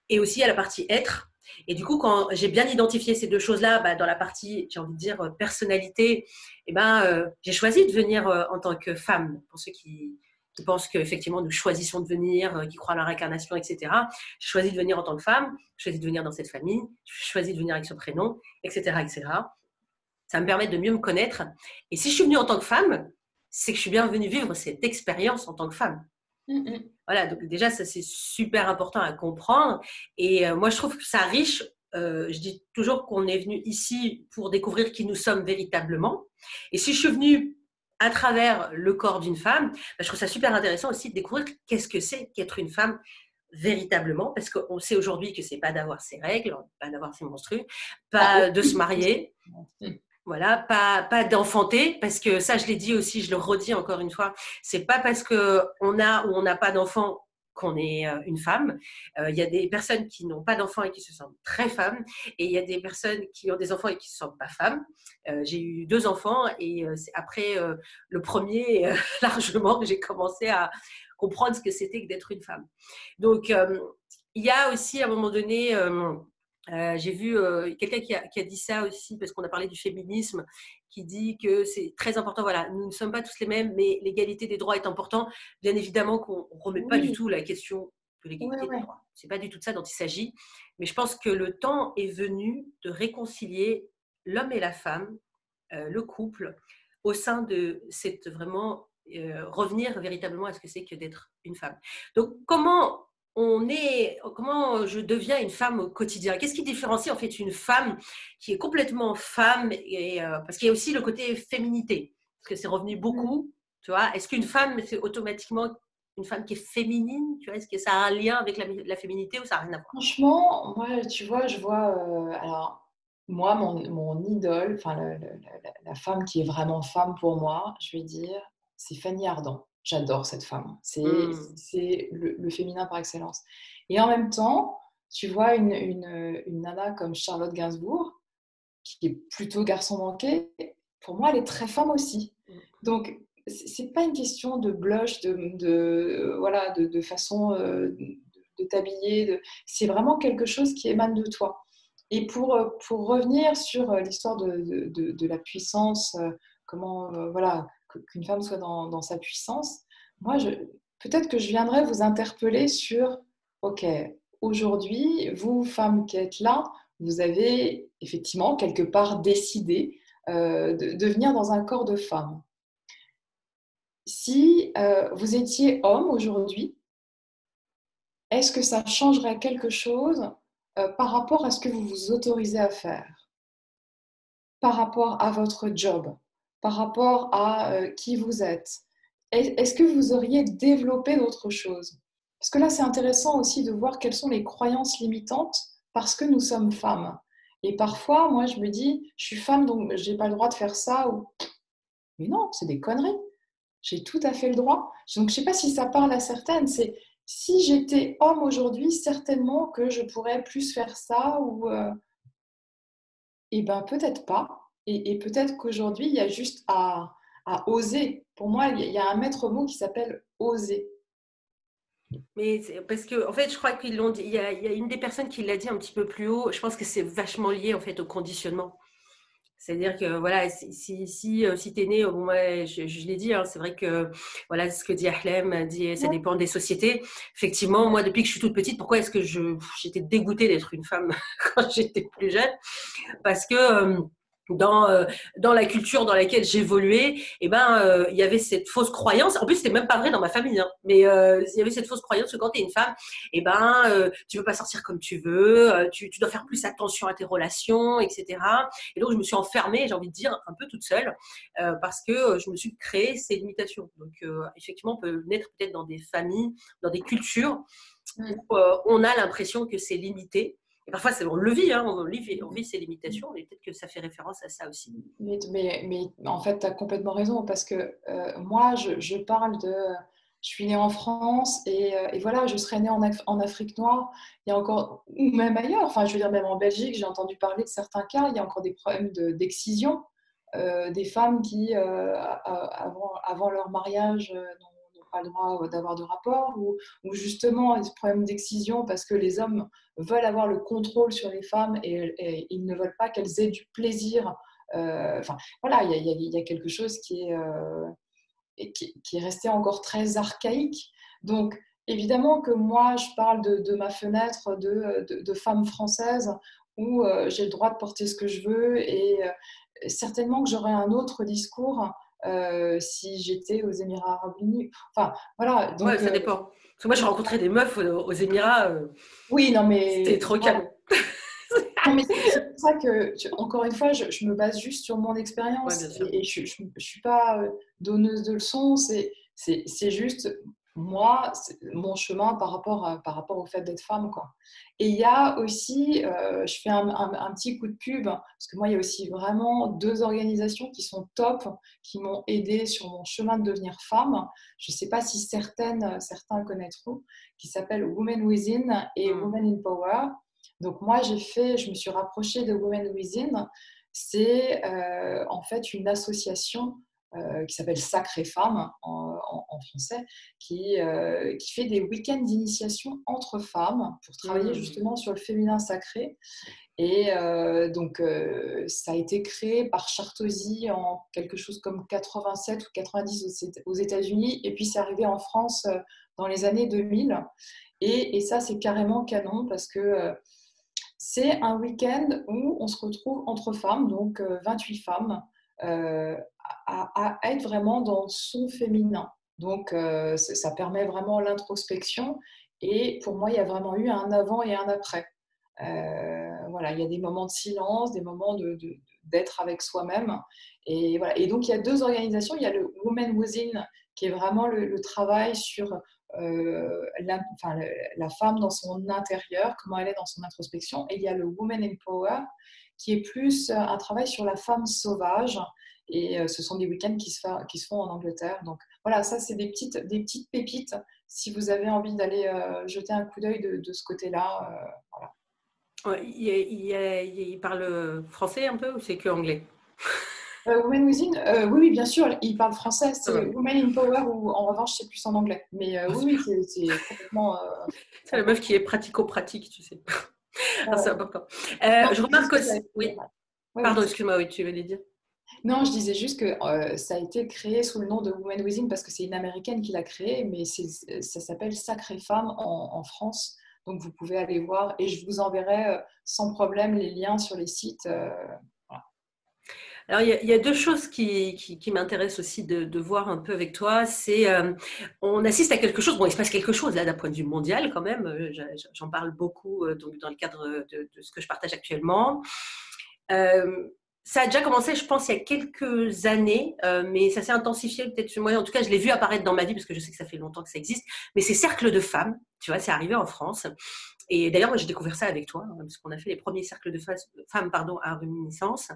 Et aussi, il y a la partie être. Et du coup, quand j'ai bien identifié ces deux choses-là, dans la partie, j'ai envie de dire, personnalité, j'ai choisi de venir en tant que femme, pour ceux qui pensent qu'effectivement nous choisissons de venir, qui croient à la réincarnation, etc. J'ai choisi de venir en tant que femme, j'ai choisi de venir dans cette famille, j'ai choisi de venir avec ce prénom, etc., etc. Ça me permet de mieux me connaître. Et si je suis venue en tant que femme, c'est que je suis bien venue vivre cette expérience en tant que femme. Voilà, donc déjà, ça c'est super important à comprendre. Et moi, je trouve que ça riche. Je dis toujours qu'on est venu ici pour découvrir qui nous sommes véritablement. Et si je suis venue à travers le corps d'une femme, je trouve ça super intéressant aussi de découvrir qu'est-ce que c'est qu'être une femme véritablement, parce qu'on sait aujourd'hui que c'est pas d'avoir ses règles, pas d'avoir ses menstrues, pas de se marier. Voilà, pas d'enfanter, parce que ça, je l'ai dit aussi, je le redis encore une fois, c'est pas parce qu'on a ou on n'a pas d'enfant qu'on est une femme. Il y a des personnes qui n'ont pas d'enfants et qui se sentent très femmes, et il y a des personnes qui ont des enfants et qui se sentent pas femmes. J'ai eu 2 enfants, et c'est après le premier, largement, que j'ai commencé à comprendre ce que c'était que d'être une femme. Donc, il y a aussi, à un moment donné, j'ai vu quelqu'un qui a dit ça aussi, parce qu'on a parlé du féminisme, qui dit que c'est très important. Voilà, nous ne sommes pas tous les mêmes, mais l'égalité des droits est important. Bien évidemment qu'on ne remet pas du tout la question de l'égalité des droits. C'est pas du tout de ça dont il s'agit. Mais je pense que le temps est venu de réconcilier l'homme et la femme, le couple, au sein de cette vraiment revenir véritablement à ce que c'est que d'être une femme. Donc, comment je deviens une femme au quotidien? Qu'est-ce qui différencie en fait une femme qui est complètement femme parce qu'il y a aussi le côté féminité, parce que c'est revenu beaucoup, tu vois. Est-ce qu'une femme, c'est automatiquement une femme qui est féminine, tu vois? Est-ce que ça a un lien avec la féminité ou ça n'a rien à voir? Franchement, moi, tu vois, je vois. Alors, moi, mon idole, enfin, la femme qui est vraiment femme pour moi, je vais dire, c'est Fanny Ardant. J'adore cette femme. C'est le féminin par excellence. Et en même temps, tu vois, une nana comme Charlotte Gainsbourg, qui est plutôt garçon manqué, pour moi, elle est très femme aussi. Donc, c'est pas une question de blush, voilà, de façon de t'habiller. C'est vraiment quelque chose qui émane de toi. Et pour revenir sur l'histoire de la puissance, comment voilà, qu'une femme soit dans sa puissance, moi, peut-être que je viendrais vous interpeller sur, OK, aujourd'hui, vous, femmes qui êtes là, vous avez effectivement quelque part décidé de venir dans un corps de femme. Si vous étiez homme aujourd'hui, est-ce que ça changerait quelque chose par rapport à ce que vous vous autorisez à faire, par rapport à votre job, par rapport à qui vous êtes? Est-ce que vous auriez développé d'autres choses? Parce que là, c'est intéressant aussi de voir quelles sont les croyances limitantes parce que nous sommes femmes. Et parfois, moi, je me dis, je suis femme, donc je n'ai pas le droit de faire ça. Mais non, c'est des conneries. J'ai tout à fait le droit. Donc, je ne sais pas si ça parle à certaines. C'est si j'étais homme aujourd'hui, certainement que je pourrais plus faire ça ou eh ben peut-être pas. Et peut-être qu'aujourd'hui, il y a juste à oser. Pour moi, il y a un maître mot qui s'appelle oser. Mais parce que, en fait, je crois qu'ils l'ont dit. Il y a une des personnes qui l'a dit un petit peu plus haut. Je pense que c'est vachement lié en fait au conditionnement. C'est-à-dire que voilà, si tu es né, bon, ouais, je l'ai dit, hein, c'est vrai que voilà, ce que dit Ahlem, dit, ça dépend des sociétés. Effectivement, moi, depuis que je suis toute petite, pourquoi est-ce que j'étais dégoûtée d'être une femme quand j'étais plus jeune? Parce que dans la culture dans laquelle j'évoluais, il y avait cette fausse croyance. En plus, c'était même pas vrai dans ma famille, hein, mais il y avait cette fausse croyance que quand tu es une femme, tu peux pas sortir comme tu veux, tu dois faire plus attention à tes relations, etc. Et donc, je me suis enfermée, j'ai envie de dire, un peu toute seule, parce que je me suis créé ces limitations. Donc, effectivement, on peut naître peut-être dans des familles, dans des cultures où on a l'impression que c'est limité. Et parfois, on le vit, hein, on vit ces limitations, mais peut-être que ça fait référence à ça aussi. Mais en fait, tu as complètement raison parce que moi, je parle de. Je suis née en France et voilà, je serais née en Afrique noire. Il y a encore, ou même ailleurs, enfin, je veux dire, même en Belgique, j'ai entendu parler de certains cas, il y a encore des problèmes d'excision, des femmes qui, avant leur mariage, n'ont pas le droit d'avoir de rapport, ou justement, des problèmes d'excision parce que les hommes veulent avoir le contrôle sur les femmes et ils ne veulent pas qu'elles aient du plaisir. Enfin, voilà, il y a quelque chose qui est resté encore très archaïque. Donc, évidemment que moi, je parle de ma fenêtre de femme française où j'ai le droit de porter ce que je veux et certainement que j'aurais un autre discours si j'étais aux Émirats Arabes Unis. Enfin, voilà. Ouais, Donc, ça dépend. Parce que moi, j'ai rencontré des meufs aux Émirats, oui, non, c'était mais trop calme. non, mais c'est pour ça que, encore une fois, je me base juste sur mon Ouais, bien expérience sûr. et je ne suis pas donneuse de leçons, c'est juste moi, mon chemin par rapport au fait d'être femme, quoi. Et il y a aussi, je fais un petit coup de pub, parce que moi, il y a aussi vraiment deux organisations qui sont top, qui m'ont aidée sur mon chemin de devenir femme. Je ne sais pas si certains connaîtront, qui s'appellent Women Within et Women in Power. Donc moi, je me suis rapprochée de Women Within. C'est en fait une association qui s'appelle Sacrée Femmes en français, qui fait des week-ends d'initiation entre femmes pour travailler justement sur le féminin sacré. Et ça a été créé par Chartosi en quelque chose comme 87 ou 90 aux États-Unis, et puis c'est arrivé en France dans les années 2000. Et ça, c'est carrément canon parce que c'est un week-end où on se retrouve entre femmes, donc 28 femmes, à être vraiment dans son féminin. Donc, ça permet vraiment l'introspection. Et pour moi, il y a vraiment eu un avant et un après. Voilà, il y a des moments de silence, des moments d'être avec soi-même. Et, voilà. Et donc, il y a deux organisations. Il y a le Women Within, qui est vraiment le travail sur la femme dans son intérieur, comment elle est dans son introspection. Et il y a le Women in Power, qui est plus un travail sur la femme sauvage. Et ce sont des week-ends qui se font en Angleterre. Donc voilà, ça, c'est des petites pépites. Si vous avez envie d'aller jeter un coup d'œil de ce côté-là, voilà. Ouais, il parle français un peu ou c'est que anglais? Women Within, oui, oui, bien sûr, il parle français. Ça C'est va. Women in Power ou en revanche, c'est plus en anglais. Mais Oh, oui, oui, c'est complètement. c'est la meuf qui est pratico-pratique, tu sais. Ah, c'est Euh, important. non, Je c'est juste remarque que ça a aussi, été- oui, ouais, pardon, vas-y. excuse-moi, oui, tu veux dire. Non, je disais juste que ça a été créé sous le nom de Women Within parce que c'est une américaine qui l'a créé, mais ça s'appelle Sacrée Femme en France. Donc vous pouvez aller voir et je vous enverrai sans problème les liens sur les sites. Voilà. Alors, il y a deux choses qui m'intéressent aussi de voir un peu avec toi. C'est, on assiste à quelque chose, bon, il se passe quelque chose là d'un point de vue mondial quand même. J'en parle beaucoup donc, dans le cadre de ce que je partage actuellement. Euh, Ça a déjà commencé, je pense, il y a quelques années, mais ça s'est intensifié peut-être. Moi, en tout cas, je l'ai vu apparaître dans ma vie parce que je sais que ça fait longtemps que ça existe. Mais ces cercles de femmes, tu vois, c'est arrivé en France. Et d'ailleurs, moi, j'ai découvert ça avec toi, hein, parce qu'on a fait les premiers cercles de femmes pardon, à Réminiscence.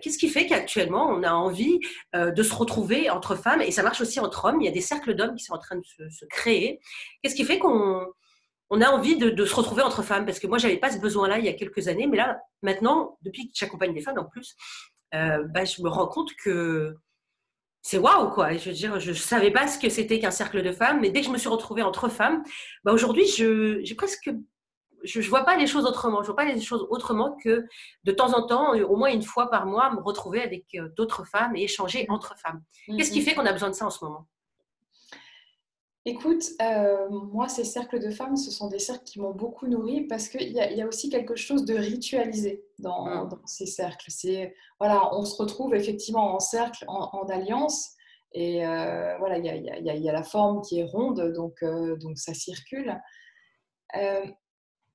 Qu'est-ce qui fait qu'actuellement, on a envie de se retrouver entre femmes, et ça marche aussi entre hommes, il y a des cercles d'hommes qui sont en train de se créer. Qu'est-ce qui fait qu'on a envie de se retrouver entre femmes? Parce que moi, je n'avais pas ce besoin-là il y a quelques années, mais là, maintenant, depuis que j'accompagne des femmes en plus, je me rends compte que c'est waouh, quoi. Je veux dire, je ne savais pas ce que c'était qu'un cercle de femmes, mais dès que je me suis retrouvée entre femmes, aujourd'hui, j'ai presque je vois pas les choses autrement. Je vois pas les choses autrement que de temps en temps, au moins une fois par mois, me retrouver avec d'autres femmes et échanger entre femmes. Mm, Qu'est-ce qui fait mm. qu'on a besoin de ça en ce moment? Écoute, moi, ces cercles de femmes, ce sont des cercles qui m'ont beaucoup nourrie parce qu'il y a aussi quelque chose de ritualisé dans Mm. ces cercles. Voilà, on se retrouve effectivement en cercle, en alliance, et voilà, il y a la forme qui est ronde, donc ça circule. Euh,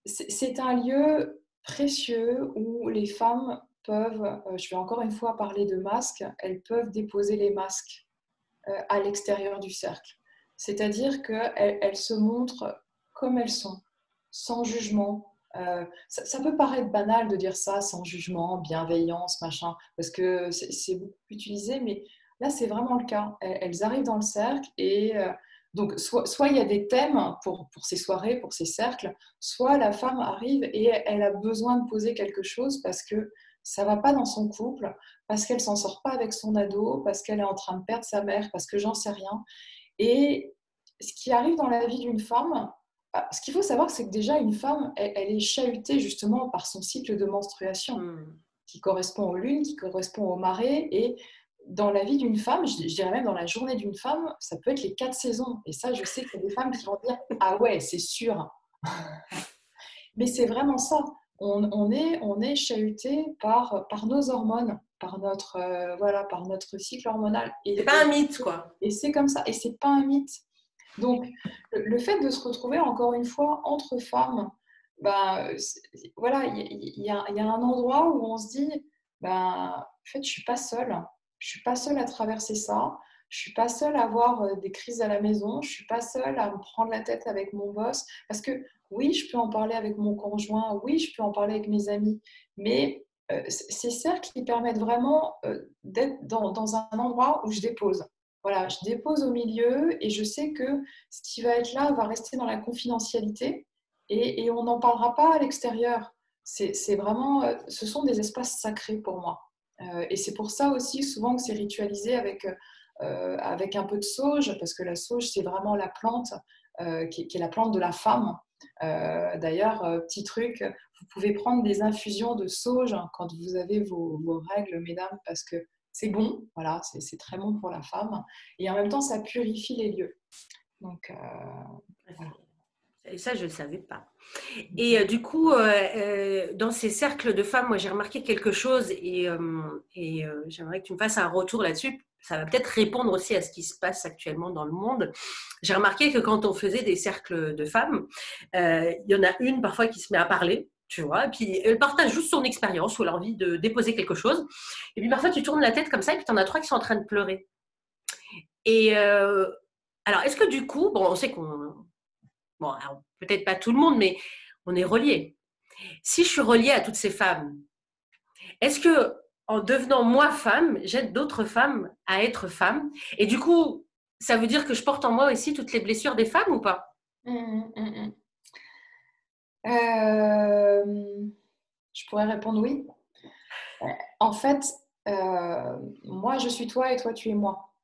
c'est un lieu précieux où les femmes peuvent, je vais encore une fois parler de masques, elles peuvent déposer les masques à l'extérieur du cercle. C'est-à-dire qu'elles se montrent comme elles sont, sans jugement. Ça peut paraître banal de dire ça, sans jugement, bienveillance, machin, parce que c'est beaucoup utilisé, mais là, c'est vraiment le cas. Elles arrivent dans le cercle et donc soit il y a des thèmes pour ces soirées, pour ces cercles, soit la femme arrive et elle a besoin de poser quelque chose parce que ça ne va pas dans son couple, parce qu'elle s'en sort pas avec son ado, parce qu'elle est en train de perdre sa mère, parce que j'en sais rien. Et ce qui arrive dans la vie d'une femme, ce qu'il faut savoir, c'est que déjà une femme, elle est chahutée justement par son cycle de menstruation, Mm. qui correspond aux lunes, qui correspond aux marées. Et dans la vie d'une femme, je dirais même dans la journée d'une femme, ça peut être les 4 saisons. Et ça, je sais qu'il y a des femmes qui vont dire ah ouais, c'est sûr. Mais c'est vraiment ça. On est chahuté par nos hormones, par notre cycle hormonal. C'est pas un mythe, quoi. Et c'est comme ça. Et c'est pas un mythe. Donc, le fait de se retrouver encore une fois entre femmes, voilà, il y a un endroit où on se dit, en fait, je suis pas seule. Je suis pas seule à traverser ça. Je suis pas seule à avoir des crises à la maison. Je suis pas seule à me prendre la tête avec mon boss. Parce que oui, je peux en parler avec mon conjoint. Oui, je peux en parler avec mes amis. Mais ces cercles qui permettent vraiment d'être dans un endroit où je dépose. Voilà, je dépose au milieu et je sais que ce qui va être là va rester dans la confidentialité et on n'en parlera pas à l'extérieur. C'est vraiment, ce sont des espaces sacrés pour moi. Et c'est pour ça aussi souvent que c'est ritualisé avec un peu de sauge, parce que la sauge, c'est vraiment la plante qui est la plante de la femme. D'ailleurs, petit truc, vous pouvez prendre des infusions de sauge quand vous avez vos règles, mesdames, parce que c'est bon, voilà, c'est très bon pour la femme. Et en même temps, ça purifie les lieux. Donc, voilà. Et ça, je ne le savais pas. Et du coup, dans ces cercles de femmes, moi, j'ai remarqué quelque chose et j'aimerais que tu me fasses un retour là-dessus. Ça va peut-être répondre aussi à ce qui se passe actuellement dans le monde. J'ai remarqué que quand on faisait des cercles de femmes, il y en a une parfois qui se met à parler, tu vois, et puis elle partage juste son expérience ou elle a envie de déposer quelque chose. Et puis parfois, tu tournes la tête comme ça et puis tu en as trois qui sont en train de pleurer. Et alors, est-ce que du coup, bon, on sait qu'on... Bon, alors, peut-être pas tout le monde, mais on est reliés. Si je suis reliée à toutes ces femmes, est-ce que en devenant moi femme, j'aide d'autres femmes à être femmes? Et du coup, ça veut dire que je porte en moi aussi toutes les blessures des femmes ou pas? Hum, hum, hum. Euh, je pourrais répondre oui. En fait, moi, je suis toi et toi, tu es moi.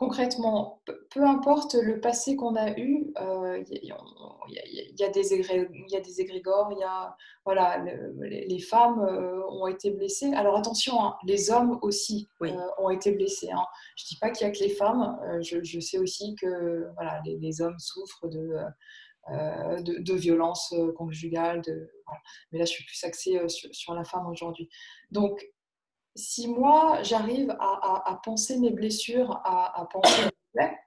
concrètement, peu importe le passé qu'on a eu, il y a des égrégores, voilà, les femmes ont été blessées. Alors attention, hein, les hommes aussi Oui. ont été blessés. Hein. Je ne dis pas qu'il n'y a que les femmes. Je sais aussi que voilà, les hommes souffrent de violences conjugales. Voilà. Mais là, je suis plus axée sur la femme aujourd'hui. Donc, si moi, j'arrive à penser mes blessures, à penser mes plaies,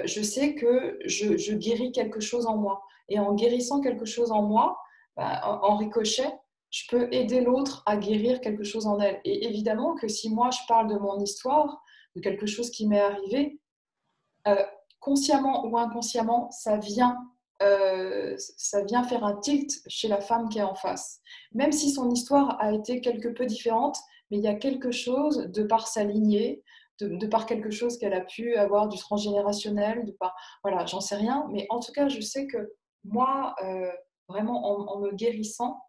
je sais que je guéris quelque chose en moi. Et en guérissant quelque chose en moi, bah, en ricochet, je peux aider l'autre à guérir quelque chose en elle. Et évidemment que si moi, je parle de mon histoire, de quelque chose qui m'est arrivé, euh, consciemment ou inconsciemment, ça vient faire un tilt chez la femme qui est en face. Même si son histoire a été quelque peu différente, mais il y a quelque chose de par sa lignée, de par quelque chose qu'elle a pu avoir du transgénérationnel, de par, voilà, j'en sais rien, mais en tout cas, je sais que moi, vraiment, en me guérissant,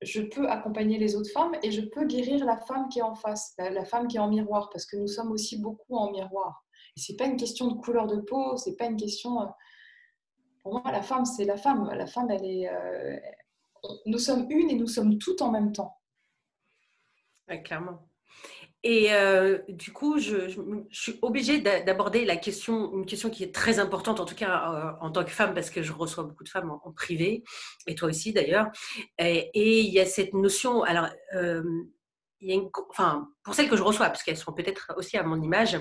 je peux accompagner les autres femmes et je peux guérir la femme qui est en face, la femme qui est en miroir, parce que nous sommes aussi beaucoup en miroir. Et c'est pas une question de couleur de peau, c'est pas une question. Pour moi, la femme, c'est la femme. La femme, elle est. Nous sommes une et nous sommes toutes en même temps. Ouais, clairement. Et du coup, je suis obligée d'aborder une question qui est très importante, en tout cas en tant que femme, parce que je reçois beaucoup de femmes en privé, et toi aussi d'ailleurs. Et il y a cette notion, alors, il y a enfin, pour celles que je reçois, parce qu'elles sont peut-être aussi à mon image,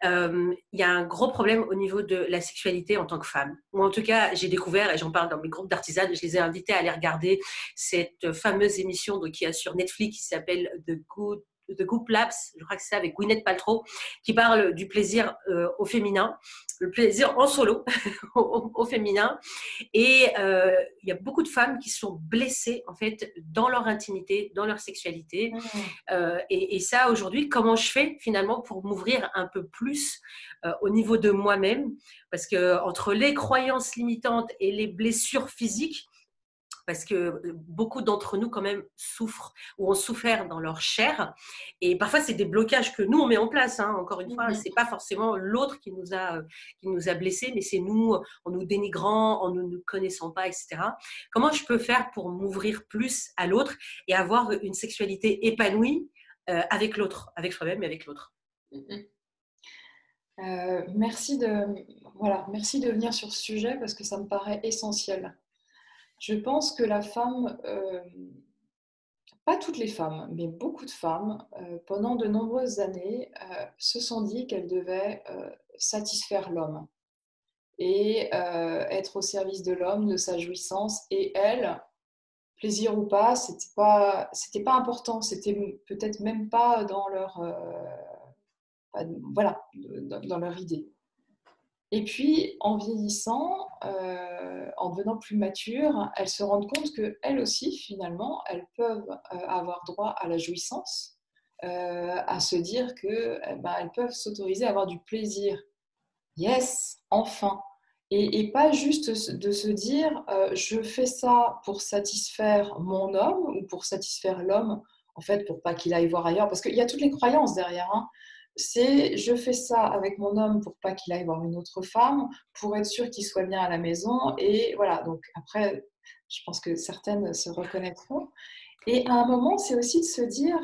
il y a un gros problème au niveau de la sexualité en tant que femme. Ou en tout cas, j'ai découvert, et j'en parle dans mes groupes d'artisanes, je les ai invités à aller regarder cette fameuse émission qui est sur Netflix qui s'appelle The Goop Labs, je crois que c'est ça, avec Gwyneth Paltrow, qui parle du plaisir au féminin, le plaisir en solo au féminin. Et il y a beaucoup de femmes qui sont blessées en fait dans leur intimité, dans leur sexualité. Et ça, aujourd'hui, comment je fais finalement pour m'ouvrir un peu plus au niveau de moi-même? Parce que entre les croyances limitantes et les blessures physiques, parce que beaucoup d'entre nous quand même souffrent ou ont souffert dans leur chair, et parfois c'est des blocages que nous on met en place, hein. Encore une fois, c'est pas forcément l'autre qui nous a blessés, mais c'est nous, en nous dénigrant, en ne nous connaissant pas, etc. Comment je peux faire pour m'ouvrir plus à l'autre et avoir une sexualité épanouie avec l'autre, avec soi-même et avec l'autre? Merci de venir sur ce sujet parce que ça me paraît essentiel. Je pense que la femme, pas toutes les femmes, mais beaucoup de femmes, pendant de nombreuses années, se sont dit qu'elles devaient satisfaire l'homme et être au service de l'homme, de sa jouissance. Et elles, plaisir ou pas, c'était pas important, c'était peut-être même pas dans leur, voilà, dans leur idée. Et puis, en vieillissant, en devenant plus mature, elles se rendent compte qu'elles aussi, finalement, elles peuvent avoir droit à la jouissance, à se dire qu'elles peuvent s'autoriser à avoir du plaisir. Yes, enfin. Et pas juste de se dire je fais ça pour satisfaire mon homme ou pour satisfaire l'homme, en fait, pour pas qu'il aille voir ailleurs. Parce qu'il y a toutes les croyances derrière. Hein. C'est je fais ça avec mon homme pour pas qu'il aille voir une autre femme, pour être sûr qu'il soit bien à la maison. Et voilà, donc après, je pense que certaines se reconnaîtront. Et à un moment, c'est aussi de se dire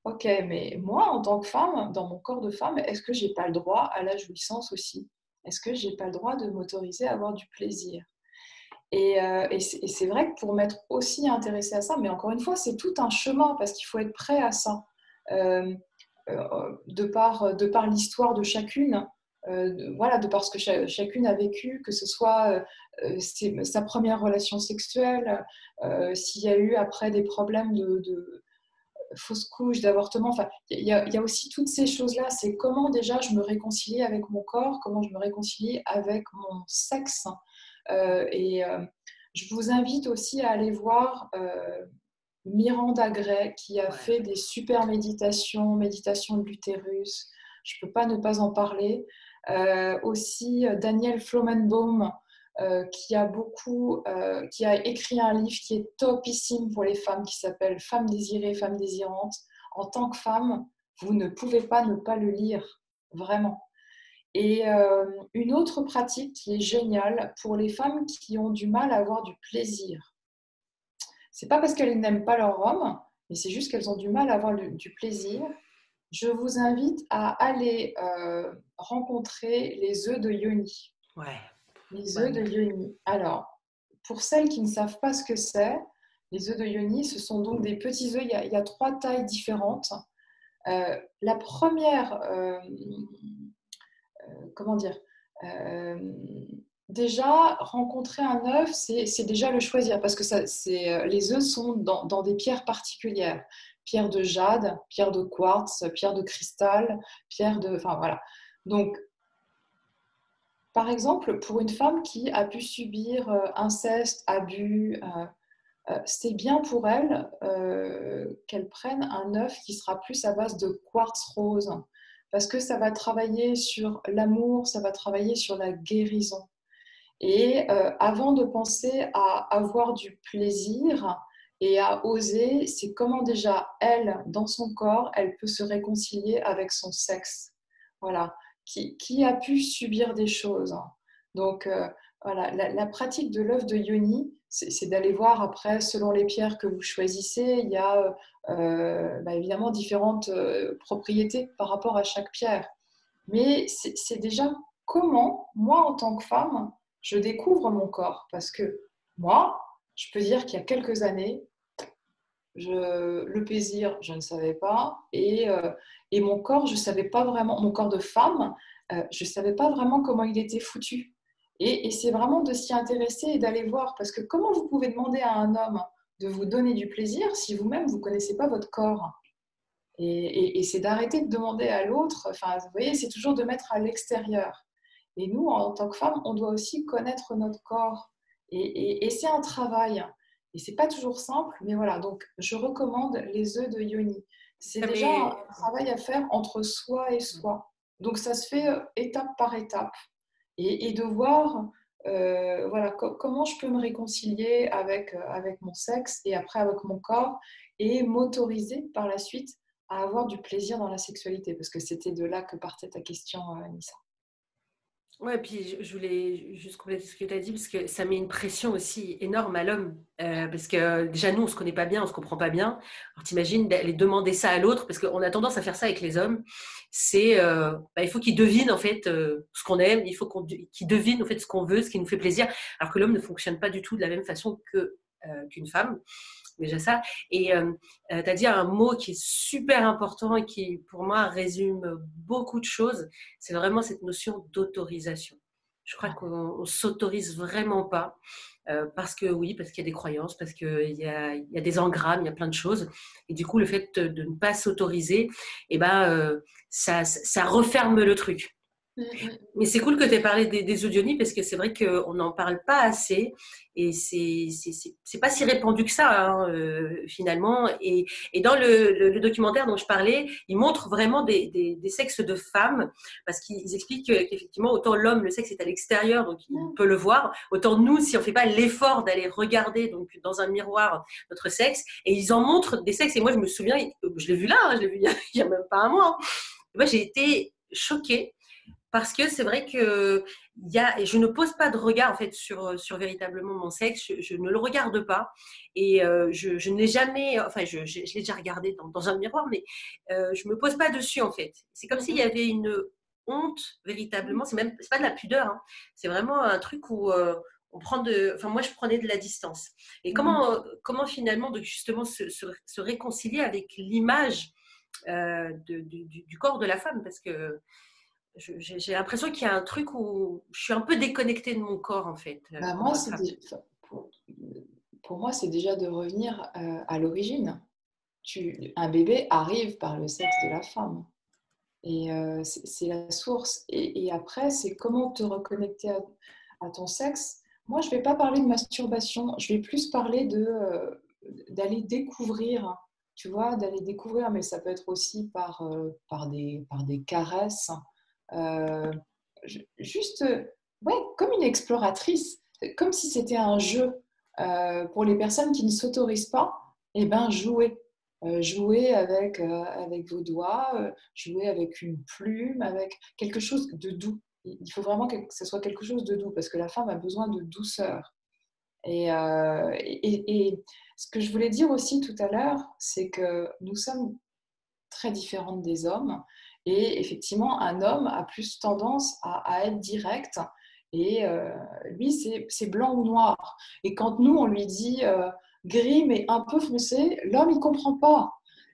ok, mais moi, en tant que femme, dans mon corps de femme, est-ce que j'ai pas le droit à la jouissance aussi? Est-ce que j'ai pas le droit de m'autoriser à avoir du plaisir? Et c'est vrai que pour m'être aussi intéressée à ça, mais encore une fois, c'est tout un chemin parce qu'il faut être prêt à ça. Euh, de par l'histoire de chacune, voilà, de par ce que chacune a vécu, que ce soit sa première relation sexuelle, s'il y a eu après des problèmes de fausse couche, d'avortement. Enfin, il y a aussi toutes ces choses-là. C'est comment déjà je me réconcilie avec mon corps, comment je me réconcilie avec mon sexe. Je vous invite aussi à aller voir Miranda Gray qui a fait des super méditations de l'utérus. Je ne peux pas ne pas en parler. Aussi Daniel Flomenbaum qui a écrit un livre qui est topissime pour les femmes, qui s'appelle Femmes désirées, femmes désirantes. En tant que femme, vous ne pouvez pas ne pas le lire, vraiment. Et une autre pratique qui est géniale pour les femmes qui ont du mal à avoir du plaisir. C'est pas parce qu'elles n'aiment pas leur homme, mais c'est juste qu'elles ont du mal à avoir du plaisir. Je vous invite à aller rencontrer les œufs de yoni. Ouais. Les œufs Ouais. de yoni. Alors, pour celles qui ne savent pas ce que c'est, les œufs de yoni, ce sont donc des petits œufs. Il y a 3 tailles différentes. La première, comment dire, euh, déjà, rencontrer un œuf, c'est déjà le choisir parce que les œufs sont dans des pierres particulières. Pierre de jade, pierre de quartz, pierre de cristal, pierre de... Enfin, voilà. Donc, par exemple, pour une femme qui a pu subir inceste, abus, c'est bien pour elle qu'elle prenne un œuf qui sera plus à base de quartz rose, parce que ça va travailler sur l'amour, ça va travailler sur la guérison. Et avant de penser à avoir du plaisir et à oser, c'est comment déjà elle, dans son corps, elle peut se réconcilier avec son sexe. Voilà, qui a pu subir des choses. Donc voilà, la pratique de l'œuf de Yoni, c'est d'aller voir après, selon les pierres que vous choisissez, il y a évidemment différentes propriétés par rapport à chaque pierre. Mais c'est déjà comment, moi en tant que femme, je découvre mon corps. Parce que moi, je peux dire qu'il y a quelques années, le plaisir, je ne savais pas. Et mon corps, je ne savais pas vraiment, mon corps de femme, je ne savais pas vraiment comment il était foutu. Et c'est vraiment de s'y intéresser et d'aller voir. Parce que comment vous pouvez demander à un homme de vous donner du plaisir si vous-même, vous ne connaissez pas votre corps? Et c'est d'arrêter de demander à l'autre. Enfin, vous voyez, c'est toujours de mettre à l'extérieur. Et nous, en tant que femmes, on doit aussi connaître notre corps. Et c'est un travail. Et c'est pas toujours simple, mais voilà. Donc, je recommande les œufs de Yoni. C'est Ah, déjà mais un travail à faire entre soi et soi. Donc, ça se fait étape par étape. Et de voir voilà, comment je peux me réconcilier avec mon sexe et après avec mon corps et m'autoriser par la suite à avoir du plaisir dans la sexualité, parce que c'était de là que partait ta question, Anissa. ouais, puis je voulais juste compléter ce que tu as dit, parce que ça met une pression aussi énorme à l'homme. Parce que déjà, nous, on ne se connaît pas bien, on ne se comprend pas bien. Alors, t'imagines d'aller demander ça à l'autre, parce qu'on a tendance à faire ça avec les hommes. C'est, il faut qu'ils devinent, en fait, ce qu'on aime, il faut qu'ils devinent, en fait, ce qu'on veut, ce qui nous fait plaisir. Alors que l'homme ne fonctionne pas du tout de la même façon qu'une femme. Déjà ça. Et tu as dit un mot qui est super important et qui, pour moi, résume beaucoup de choses. C'est vraiment cette notion d'autorisation. Je crois qu'on ne s'autorise vraiment pas parce que oui, parce qu'il y a des croyances, parce qu'il y a des engrammes, il y a plein de choses. Et du coup, le fait de ne pas s'autoriser, ça referme le truc. Mais c'est cool que tu aies parlé des audionies parce que c'est vrai qu'on n'en parle pas assez et c'est pas si répandu que ça hein, finalement. Et dans le documentaire dont je parlais, ils montrent vraiment des sexes de femmes parce qu'ils expliquent qu'effectivement autant l'homme, le sexe est à l'extérieur donc il peut le voir, autant nous si on fait pas l'effort d'aller regarder donc dans un miroir notre sexe et ils en montrent des sexes et moi je me souviens, je l'ai vu là, hein, je l'ai vu il y a même pas un mois. Hein. Moi j'ai été choquée parce que c'est vrai que je ne pose pas de regard en fait sur véritablement mon sexe, je ne le regarde pas et je ne l'ai jamais, enfin je l'ai déjà regardé dans un miroir, mais je me pose pas dessus en fait. C'est comme s'il y avait une honte véritablement, c'est pas de la pudeur, hein. C'est vraiment un truc où enfin moi je prenais de la distance. Et comment finalement donc justement se réconcilier avec l'image du corps de la femme parce que j'ai l'impression qu'il y a un truc où je suis un peu déconnectée de mon corps, en fait, Bah, en moi, tant que femme. pour moi, c'est déjà de revenir à l'origine. Un bébé arrive par le sexe de la femme. Et c'est la source. Et après, c'est comment te reconnecter à ton sexe. Moi, je ne vais pas parler de masturbation, je vais plus parler d'aller découvrir, tu vois, d'aller découvrir, mais ça peut être aussi par des caresses. Euh, juste, ouais, comme une exploratrice, comme si c'était un jeu. Pour les personnes qui ne s'autorisent pas, eh ben, jouer. Jouer avec vos doigts, jouer avec une plume, avec quelque chose de doux. il faut vraiment que ce soit quelque chose de doux, parce que la femme a besoin de douceur. Et ce que je voulais dire aussi tout à l'heure, c'est que nous sommes très différentes des hommes. Et effectivement, un homme a plus tendance à être direct. Et lui, c'est blanc ou noir. Et quand nous, on lui dit gris mais un peu foncé, l'homme, il ne comprend pas.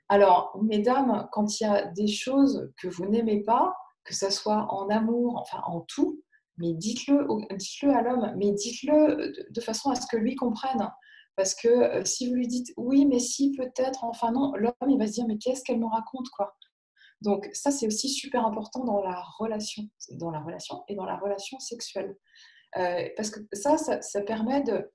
Alors, mesdames, quand il y a des choses que vous n'aimez pas, que ce soit en amour, enfin en tout, mais dites-le à l'homme, mais dites-le de façon à ce que lui comprenne. Parce que si vous lui dites oui, mais si, peut-être, enfin non, l'homme, il va se dire mais qu'est-ce qu'elle me raconte, quoi. Donc ça, c'est aussi super important dans la relation et dans la relation sexuelle. Parce que ça permet de...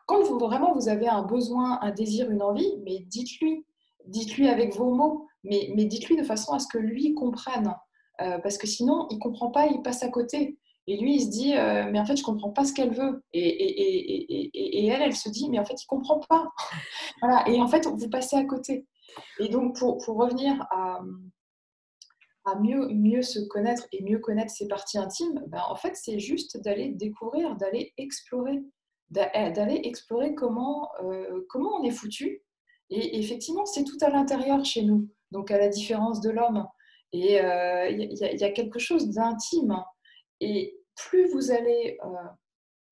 Quand vraiment vous avez un besoin, un désir, une envie, mais dites-lui avec vos mots, mais dites-lui de façon à ce que lui comprenne. Parce que sinon, il ne comprend pas, il passe à côté. Et lui, il se dit, mais en fait, je ne comprends pas ce qu'elle veut. Et elle se dit, mais en fait, il ne comprend pas. Voilà. Et en fait, vous passez à côté. Et donc, pour revenir à mieux se connaître et mieux connaître ses parties intimes, ben, en fait, c'est juste d'aller découvrir, d'aller explorer comment on est foutu. Et effectivement, c'est tout à l'intérieur chez nous, donc à la différence de l'homme. Et il y a quelque chose d'intime. Et plus vous allez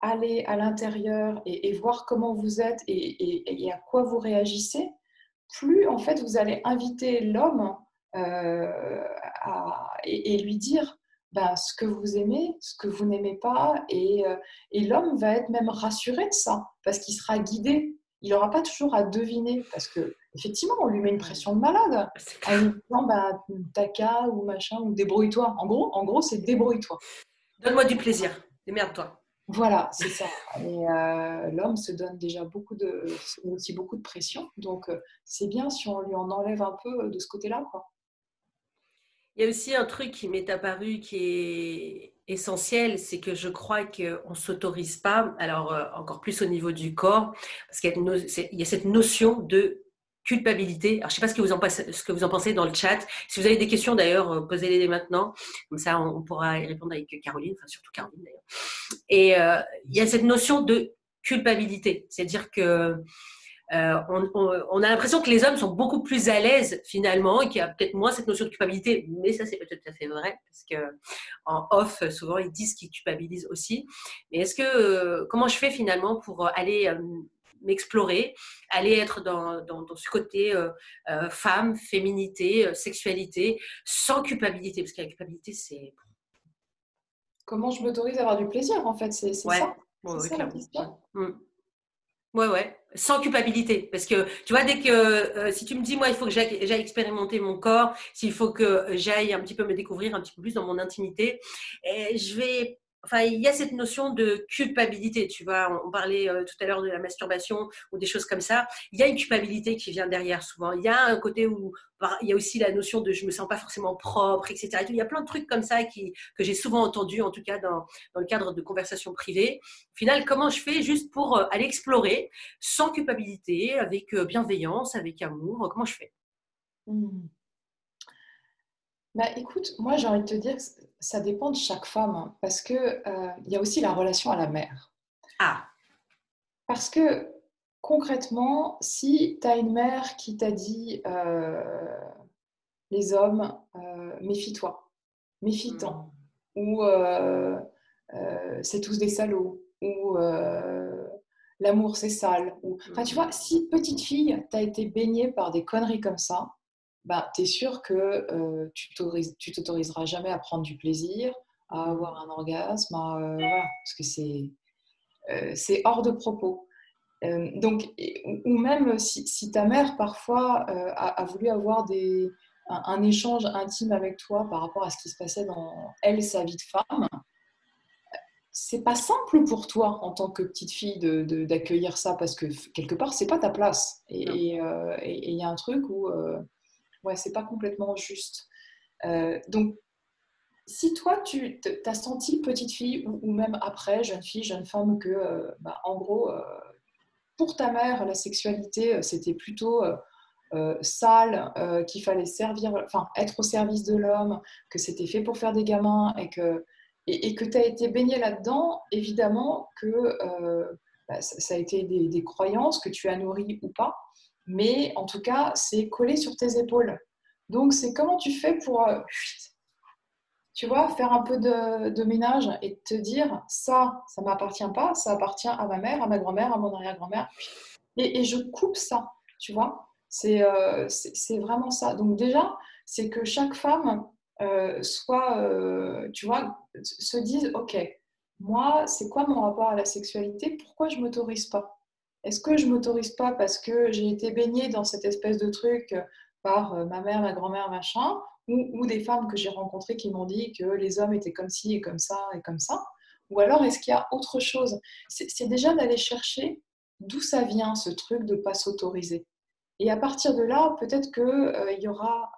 aller à l'intérieur et voir comment vous êtes et à quoi vous réagissez, plus en fait vous allez inviter l'homme et lui dire ben, ce que vous aimez, ce que vous n'aimez pas, et l'homme va être même rassuré de ça, parce qu'il sera guidé. Il n'aura pas toujours à deviner, parce que effectivement, on lui met une pression de malade en lui disant bah, t'as qu'à ou machin, ou débrouille-toi. En gros c'est débrouille-toi. Donne-moi du plaisir. Démerde-toi. Voilà, c'est ça. Et l'homme se donne déjà aussi beaucoup de pression, donc c'est bien si on lui en enlève un peu de ce côté-là, quoi. Il y a aussi un truc qui m'est apparu qui est essentiel, c'est que je crois qu'on ne s'autorise pas, alors encore plus au niveau du corps, parce qu'il y a, il y a cette notion de culpabilité. Alors, je ne sais pas ce que vous en pensez dans le chat. Si vous avez des questions, d'ailleurs, posez-les dès maintenant. Comme ça, on pourra y répondre avec Caroline, enfin surtout Caroline, d'ailleurs. Et il y a cette notion de culpabilité. C'est-à-dire que on a l'impression que les hommes sont beaucoup plus à l'aise finalement et qu'il y a peut-être moins cette notion de culpabilité, mais ça c'est peut-être tout à fait vrai parce que en off souvent ils disent qu'ils culpabilisent aussi. Mais est-ce que comment je fais finalement pour aller m'explorer, aller être dans ce côté femme, féminité, sexualité, sans culpabilité, parce que la culpabilité c'est Comment je m'autorise à avoir du plaisir, en fait, c'est ouais, ça? ouais, C'est ouais, ça la clairement. Ouais. question? Ouais, ouais, sans culpabilité. Parce que, tu vois, dès que, si tu me dis, moi, il faut que j'aille expérimenter mon corps, s'il faut que j'aille un petit peu me découvrir un petit peu plus dans mon intimité, et enfin, il y a cette notion de culpabilité, tu vois. On parlait tout à l'heure de la masturbation ou des choses comme ça. Il y a une culpabilité qui vient derrière souvent. Il y a un côté où, il y a aussi la notion de je me sens pas forcément propre, etc. Il y a plein de trucs comme ça que j'ai souvent entendu, en tout cas dans le cadre de conversations privées. Au final, comment je fais juste pour aller explorer sans culpabilité, avec bienveillance, avec amour? Comment je fais? Hmm. Bah, écoute, moi j'ai envie de te dire que ça dépend de chaque femme, hein, parce que il y a aussi la relation à la mère. Ah, Parce que concrètement, si tu as une mère qui t'a dit les hommes, méfie-toi, méfie-t'en, ou c'est tous des salauds, ou l'amour c'est sale. Ou... Enfin, tu vois, si petite fille, tu as été baignée par des conneries comme ça, bah, tu es sûr que tu t'autoriseras jamais à prendre du plaisir, à avoir un orgasme, voilà, parce que c'est hors de propos. Donc, ou même si ta mère parfois a voulu avoir un échange intime avec toi par rapport à ce qui se passait dans elle, sa vie de femme, c'est pas simple pour toi en tant que petite fille d'accueillir ça parce que quelque part c'est pas ta place non. et il y a un truc où ouais, c'est pas complètement juste. Donc si toi tu t'as senti petite fille ou même après jeune fille, jeune femme que bah, en gros pour ta mère la sexualité c'était plutôt sale, qu'il fallait servir, enfin être au service de l'homme, que c'était fait pour faire des gamins et que et que tu as été baigné là-dedans, évidemment que ça a été des croyances que tu as nourries ou pas, mais en tout cas, c'est collé sur tes épaules. Donc, c'est comment tu fais pour, tu vois, faire un peu de ménage et te dire, ça ne m'appartient pas, ça appartient à ma mère, à ma grand-mère, à mon arrière-grand-mère, et je coupe ça, tu vois. C'est vraiment ça. Donc déjà, c'est que chaque femme soit, tu vois, se dise, ok, moi, c'est quoi mon rapport à la sexualité? Pourquoi je m'autorise pas? Est-ce que je m'autorise pas parce que j'ai été baignée dans cette espèce de truc par ma mère, ma grand-mère, machin, ou des femmes que j'ai rencontrées qui m'ont dit que les hommes étaient comme ci et comme ça et comme ça? Ou alors est-ce qu'il y a autre chose? C'est déjà d'aller chercher d'où ça vient ce truc de ne pas s'autoriser. Et à partir de là, peut-être qu'il y aura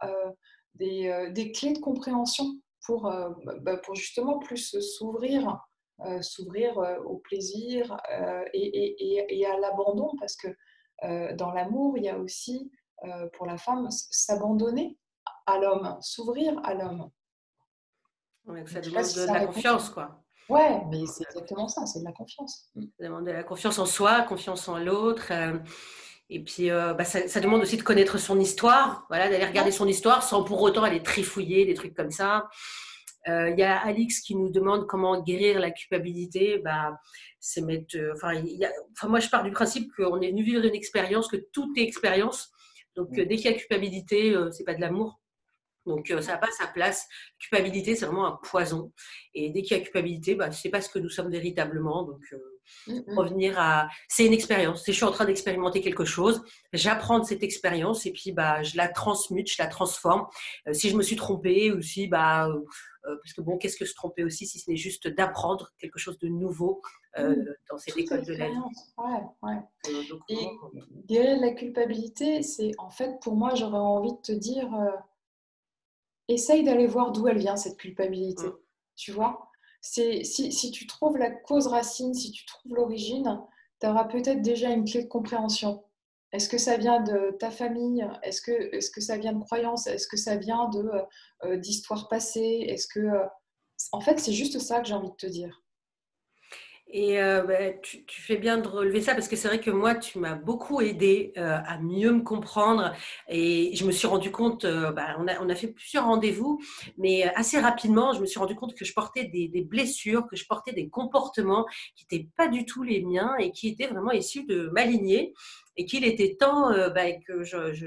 des clés de compréhension pour justement plus s'ouvrir au plaisir et à l'abandon, parce que dans l'amour, il y a aussi pour la femme s'abandonner à l'homme, s'ouvrir à l'homme. Ouais, que Je ne ça sais pas demande si de ça la répond. confiance, quoi. Ouais, mais c'est exactement ça, c'est de la confiance. Ça demande de la confiance en soi, confiance en l'autre. Et puis, ça demande aussi de connaître son histoire, voilà, d'aller regarder Ouais. son histoire sans pour autant aller trifouiller, des trucs comme ça. Il y a Alix qui nous demande comment guérir la culpabilité. Bah, c'est mettre, moi, je pars du principe qu'on est venu vivre une expérience, que tout est expérience. Donc, dès qu'il y a culpabilité, c'est pas de l'amour. Donc, ça n'a pas sa place. Culpabilité, c'est vraiment un poison. Et dès qu'il y a culpabilité, bah, c'est pas ce que nous sommes véritablement. Donc, Mm. revenir à… C'est une expérience. Je suis en train d'expérimenter quelque chose. J'apprends de cette expérience et puis bah, je la transmute, je la transforme. Si je me suis trompée ou si… parce que bon, qu'est-ce que se tromper aussi si ce n'est juste d'apprendre quelque chose de nouveau dans cette Toute école de la vie. expérience, ouais, ouais. Donc, Et guérir la culpabilité, c'est en fait, pour moi, j'aurais envie de te dire, essaye d'aller voir d'où elle vient, cette culpabilité. Tu vois? Si tu trouves la cause racine, si tu trouves l'origine, tu auras peut-être déjà une clé de compréhension. Est-ce que ça vient de ta famille? Est-ce que ça vient de croyances? Est-ce que ça vient d'histoires passées? En fait, c'est juste ça que j'ai envie de te dire. Et tu fais bien de relever ça parce que c'est vrai que moi, tu m'as beaucoup aidé à mieux me comprendre et je me suis rendu compte, on a fait plusieurs rendez-vous, mais assez rapidement, je me suis rendu compte que je portais des blessures, que je portais des comportements qui n'étaient pas du tout les miens et qui étaient vraiment issus de ma lignée et qu'il était temps que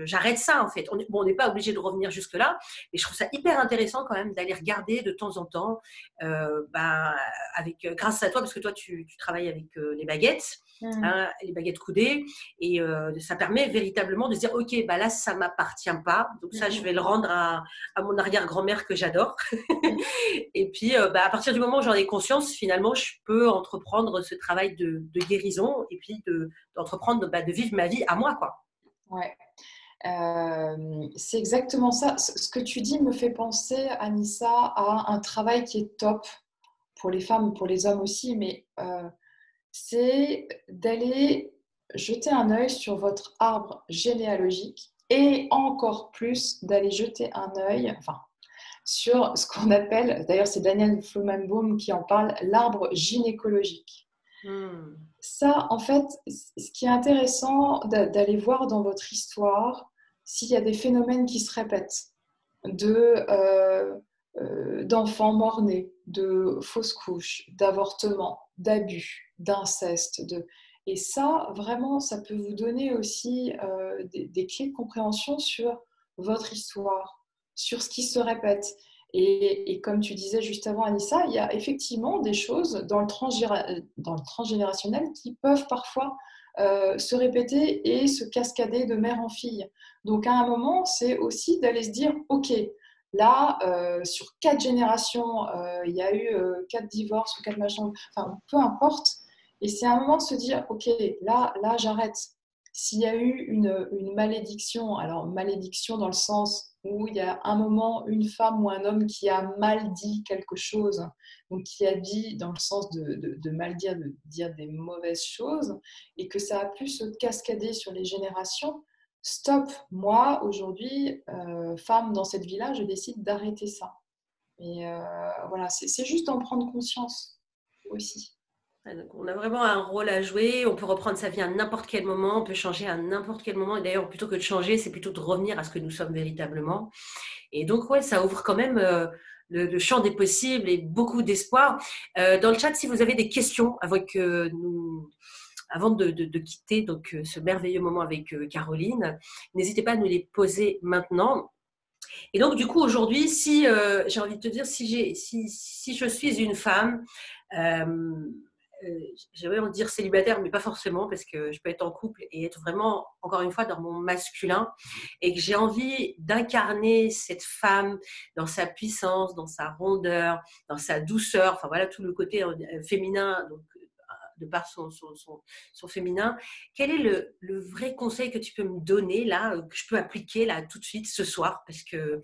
j'arrête ça en fait. On n'est pas obligé de revenir jusque-là, mais je trouve ça hyper intéressant quand même d'aller regarder de temps en temps grâce à toi, parce que toi, tu travailles avec les baguettes, Mm. hein, les baguettes coudées, et ça permet véritablement de se dire, ok, bah là, ça m'appartient pas, donc ça, je Mm, vais le rendre à mon arrière-grand-mère que j'adore. mm, Et puis, à partir du moment où j'en ai conscience, finalement, je peux entreprendre ce travail de guérison et puis d'entreprendre, de vivre ma vie à moi, quoi. ouais. C'est exactement ça. Ce que tu dis me fait penser, Anissa, à un travail qui est top pour les femmes, pour les hommes aussi, mais c'est d'aller jeter un œil sur votre arbre généalogique et encore plus d'aller jeter un œil, enfin, sur ce qu'on appelle, d'ailleurs c'est Daniel Flumenbaum qui en parle, l'arbre gynécologique. Hmm. Ça, en fait, ce qui est intéressant d'aller voir dans votre histoire, s'il y a des phénomènes qui se répètent, d'enfants morts-nés, de fausses couches, d'avortements, d'abus, d'inceste. Et ça, vraiment, ça peut vous donner aussi des clés de compréhension sur votre histoire, sur ce qui se répète. Et comme tu disais juste avant, Anissa, il y a effectivement des choses dans le transgénérationnel qui peuvent parfois se répéter et se cascader de mère en fille. Donc à un moment, c'est aussi d'aller se dire, OK, là, sur 4 générations, il y a eu 4 divorces ou 4 machins, enfin peu importe. Et c'est un moment de se dire, OK, là j'arrête. S'il y a eu une malédiction, alors malédiction dans le sens où il y a un moment une femme ou un homme qui a mal dit quelque chose, donc qui a dit dans le sens de mal dire, de dire des mauvaises choses, et que ça a pu se cascader sur les générations. Stop, moi aujourd'hui, femme dans cette vie-là, je décide d'arrêter ça. Et voilà, c'est juste d'en prendre conscience aussi. Donc on a vraiment un rôle à jouer, on peut reprendre sa vie à n'importe quel moment, on peut changer à n'importe quel moment. Et d'ailleurs, plutôt que de changer, c'est plutôt de revenir à ce que nous sommes véritablement. Et donc, ouais, ça ouvre quand même le champ des possibles et beaucoup d'espoir. Dans le chat, si vous avez des questions avant de quitter donc, ce merveilleux moment avec Caroline, n'hésitez pas à nous les poser maintenant. Et donc, du coup, aujourd'hui, si j'ai envie de te dire, si je suis une femme, euh, j'aimerais en dire célibataire, mais pas forcément, parce que je peux être en couple et être vraiment, encore une fois, dans mon masculin, et que j'ai envie d'incarner cette femme dans sa puissance, dans sa rondeur, dans sa douceur, enfin voilà, tout le côté féminin, donc de par son féminin. Quel est le vrai conseil que tu peux me donner là, que je peux appliquer là tout de suite ce soir, parce que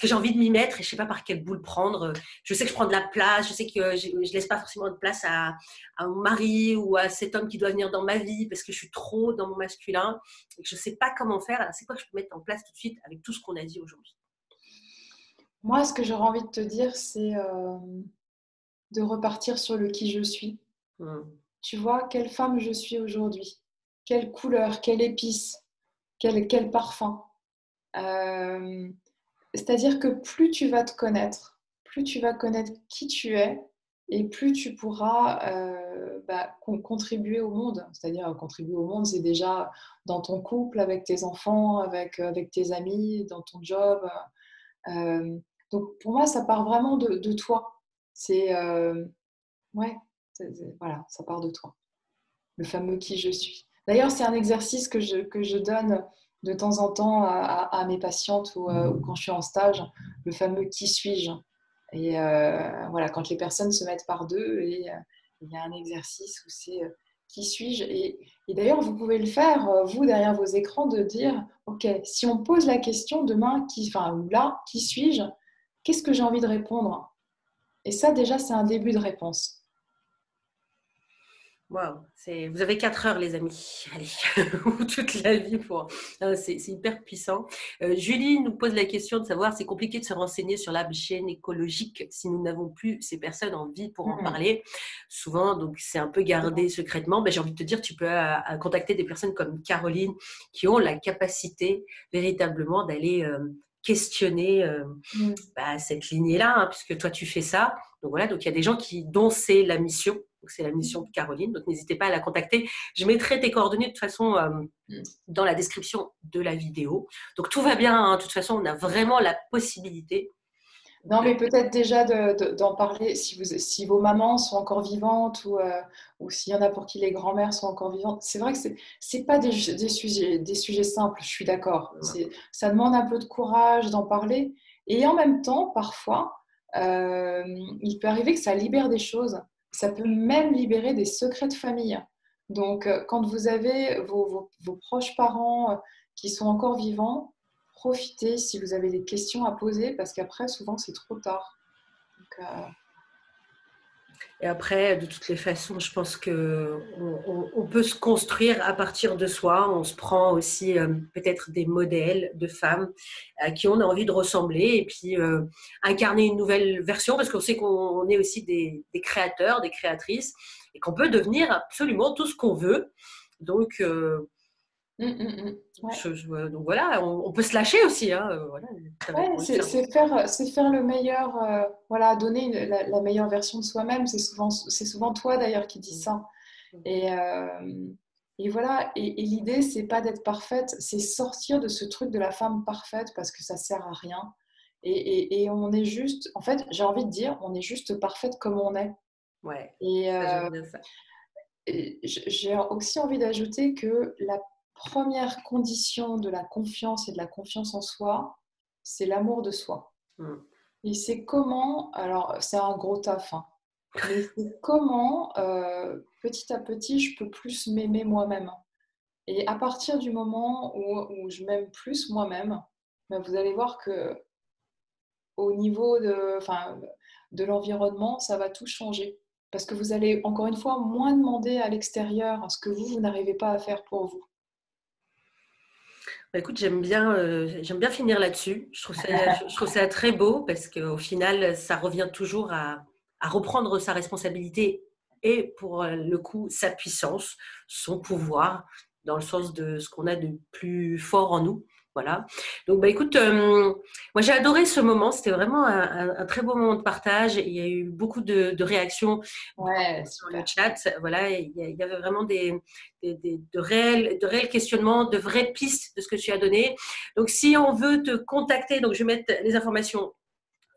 j'ai envie de m'y mettre et je ne sais pas par quelle boule prendre. Je sais que je prends de la place, je sais que je ne laisse pas forcément de place à mon mari ou à cet homme qui doit venir dans ma vie parce que je suis trop dans mon masculin et que je ne sais pas comment faire. Alors, c'est quoi que je peux mettre en place tout de suite avec tout ce qu'on a dit aujourd'hui? Moi, ce que j'aurais envie de te dire, c'est de repartir sur le qui je suis. Tu vois, quelle femme je suis aujourd'hui, quelle couleur, quelle épice, quel parfum. C'est-à-dire que plus tu vas te connaître, plus tu vas connaître qui tu es et plus tu pourras contribuer au monde. C'est-à-dire contribuer au monde, c'est déjà dans ton couple, avec tes enfants, avec tes amis, dans ton job. Euh, donc pour moi, ça part vraiment de toi. C'est ouais, voilà, ça part de toi. Le fameux qui je suis. D'ailleurs, c'est un exercice que je donne de temps en temps à mes patientes ou quand je suis en stage, le fameux qui suis-je. Et voilà, quand les personnes se mettent par deux, et il y a un exercice où c'est qui suis-je. Et d'ailleurs, vous pouvez le faire, vous, derrière vos écrans, de dire, OK, si on pose la question demain, ou là, qui suis-je? Qu'est-ce que j'ai envie de répondre? Et ça, déjà, c'est un début de réponse. Waouh, vous avez 4 heures, les amis. Allez, ou toute la vie pour. C'est hyper puissant. Julie nous pose la question de savoir, c'est compliqué de se renseigner sur la chaîne écologique si nous n'avons plus ces personnes en vie pour en parler. Souvent, donc c'est un peu gardé secrètement. Ben, j'ai envie de te dire, tu peux contacter des personnes comme Caroline qui ont la capacité véritablement d'aller questionner cette lignée-là, hein, puisque toi tu fais ça. Donc voilà, donc il y a des gens dont c'est la mission. Donc c'est la mission de Caroline. Donc n'hésitez pas à la contacter. Je mettrai tes coordonnées de toute façon dans la description de la vidéo. Donc tout va bien. Hein. De toute façon, on a vraiment la possibilité. Non, mais peut-être déjà d'en parler si vos mamans sont encore vivantes ou s'il y en a pour qui les grands-mères sont encore vivantes. C'est vrai que c'est pas des sujets simples, je suis d'accord. Ça demande un peu de courage d'en parler. Et en même temps, parfois, il peut arriver que ça libère des choses. Ça peut même libérer des secrets de famille. Donc, quand vous avez vos proches parents qui sont encore vivants, profitez si vous avez des questions à poser parce qu'après, souvent, c'est trop tard. Donc, Et après, de toutes les façons, je pense qu'on peut se construire à partir de soi. On se prend aussi peut-être des modèles de femmes à qui on a envie de ressembler et puis incarner une nouvelle version parce qu'on sait qu'on est aussi des créateurs, des créatrices et qu'on peut devenir absolument tout ce qu'on veut. Donc, ouais. donc voilà, on peut se lâcher aussi. Hein, voilà, Ouais, c'est faire le meilleur, voilà, donner la meilleure version de soi-même. C'est souvent toi d'ailleurs qui dis ça. Et, et voilà, et l'idée, c'est pas d'être parfaite, c'est sortir de ce truc de la femme parfaite parce que ça sert à rien. Et on est juste, en fait, j'ai envie de dire, on est juste parfaite comme on est. Ouais, Et, ça j'aime bien ça. et j'ai aussi envie d'ajouter que la première condition de la confiance et de la confiance en soi, c'est l'amour de soi. Et c'est comment, alors c'est un gros taf, hein, mais c'est comment petit à petit je peux plus m'aimer moi-même. Et à partir du moment où je m'aime plus moi-même, ben vous allez voir que au niveau de l'environnement, ça va tout changer. Parce que vous allez, encore une fois, moins demander à l'extérieur ce que vous n'arrivez pas à faire pour vous. Bah, écoute, j'aime bien finir là-dessus. Je trouve ça très beau parce qu'au final, ça revient toujours à reprendre sa responsabilité et pour le coup, sa puissance, son pouvoir, dans le sens de ce qu'on a de plus fort en nous. Voilà. Donc, bah, écoute, moi j'ai adoré ce moment. C'était vraiment un très beau moment de partage. Il y a eu beaucoup de réactions Ouais, dans le super. chat. Voilà, il y avait vraiment de réels questionnements, de vraies pistes de ce que tu as donné. Donc, si on veut te contacter, donc je vais mettre les informations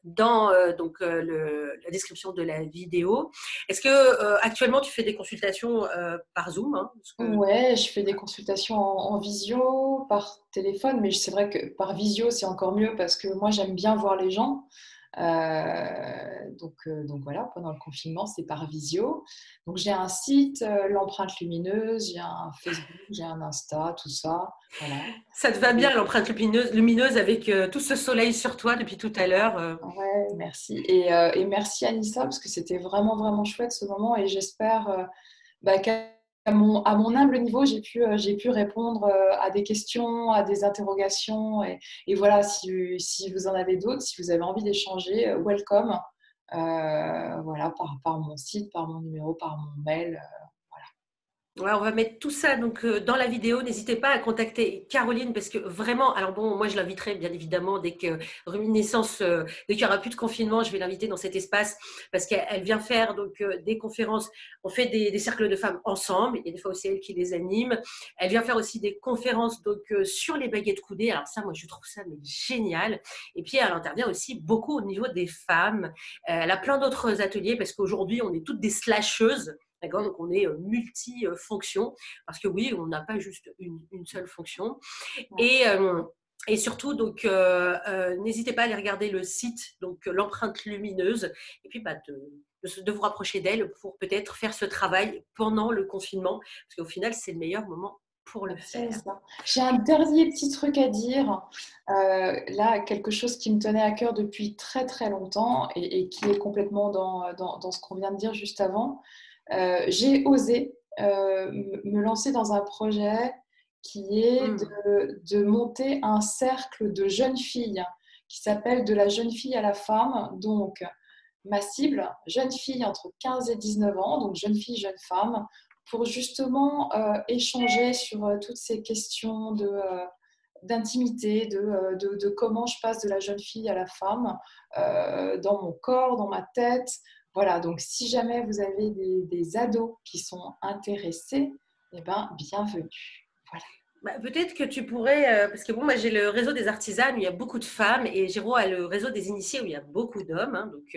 dans la description de la vidéo. Est-ce que actuellement tu fais des consultations par Zoom, hein, parce que... Ouais, je fais des consultations en visio, par téléphone, mais c'est vrai que par visio, c'est encore mieux parce que moi, j'aime bien voir les gens. Donc voilà, pendant le confinement, c'est par visio. Donc j'ai un site, l'empreinte lumineuse, j'ai un Facebook, j'ai un Insta, tout ça. Voilà. Ça te va bien l'empreinte lumineuse avec tout ce soleil sur toi depuis tout à l'heure. Ouais, merci. Et merci Anissa, parce que c'était vraiment, vraiment chouette ce moment. Et j'espère bah, qu'à à mon humble niveau, j'ai pu répondre à des questions, à des interrogations. Et voilà, si vous en avez d'autres, si vous avez envie d'échanger, welcome. Voilà, par mon site, par mon numéro, par mon mail. Ouais, on va mettre tout ça donc dans la vidéo. N'hésitez pas à contacter Caroline parce que vraiment, alors bon, moi je l'inviterai bien évidemment dès que Réminiscence, dès qu'il n'y aura plus de confinement, je vais l'inviter dans cet espace parce qu'elle vient faire donc des conférences. On fait des cercles de femmes ensemble. Il y a des fois aussi elle qui les anime. Elle vient faire aussi des conférences donc sur les baguettes coudées. Alors ça, moi je trouve ça mais génial. Et puis elle intervient aussi beaucoup au niveau des femmes. Elle a plein d'autres ateliers parce qu'aujourd'hui on est toutes des slasheuses. D'accord, donc on est multifonction parce que oui, on n'a pas juste une seule fonction. Voilà. Et, et surtout, donc, n'hésitez pas à aller regarder le site, donc l'empreinte lumineuse, et puis bah, de vous rapprocher d'elle pour peut-être faire ce travail pendant le confinement, parce qu'au final, c'est le meilleur moment pour le C'est faire. ça. J'ai un dernier petit truc à dire. Là, quelque chose qui me tenait à cœur depuis très très longtemps et qui est complètement dans ce qu'on vient de dire juste avant. J'ai osé me lancer dans un projet qui est Mmh. de monter un cercle de jeunes filles qui s'appelle De la jeune fille à la femme. Donc, ma cible, jeune fille entre 15 et 19 ans, donc jeune fille, jeune femme, pour justement échanger sur toutes ces questions d'intimité, de comment je passe de la jeune fille à la femme, dans mon corps, dans ma tête. Voilà, donc si jamais vous avez des ados qui sont intéressés, eh ben, bienvenue. Voilà. Bah, peut-être que tu pourrais, parce que bon, moi j'ai le réseau des artisanes où il y a beaucoup de femmes et Géraud a le réseau des initiés où il y a beaucoup d'hommes. Hein. Donc,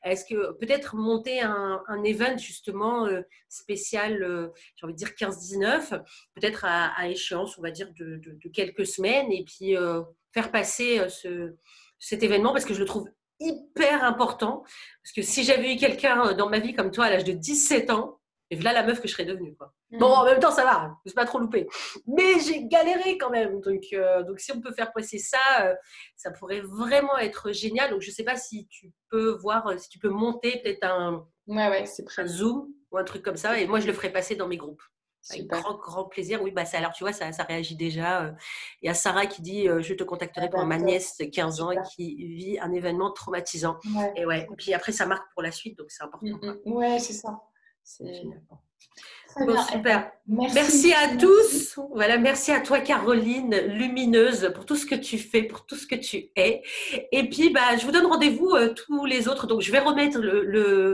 est-ce que peut-être monter un event justement spécial, j'ai envie de dire 15-19, peut-être à échéance, on va dire, de quelques semaines et puis faire passer cet événement parce que je le trouve hyper important. Parce que si j'avais eu quelqu'un dans ma vie comme toi à l'âge de 17 ans, et voilà la meuf que je serais devenue, quoi. Bon, en même temps, ça va, je ne me suis pas trop loupée. Mais j'ai galéré quand même. Donc si on peut faire passer ça, ça pourrait vraiment être génial. Donc, je ne sais pas si tu peux voir, si tu peux monter peut-être Ouais, c'est un prévu. Zoom ou un truc comme ça. Et moi, je le ferai passer dans mes groupes. Avec Super. grand, grand plaisir. Oui, bah ça, alors tu vois, ça réagit déjà. Il y a Sarah qui dit je te Eh contacterai pour ben, ma top. nièce de 15 ans Super. qui vit un événement traumatisant. Ouais. Et ouais, et puis après, ça marque pour la suite, donc c'est Mm, important, quoi. Ouais, c'est ça. C'est C'est génial. très Bon, bien. Eh ben, super. merci, Merci à merci, merci. tous. Voilà, merci à toi, Caroline, lumineuse, pour tout ce que tu fais, pour tout ce que tu es. Et puis, bah, je vous donne rendez-vous tous les autres. Donc, je vais remettre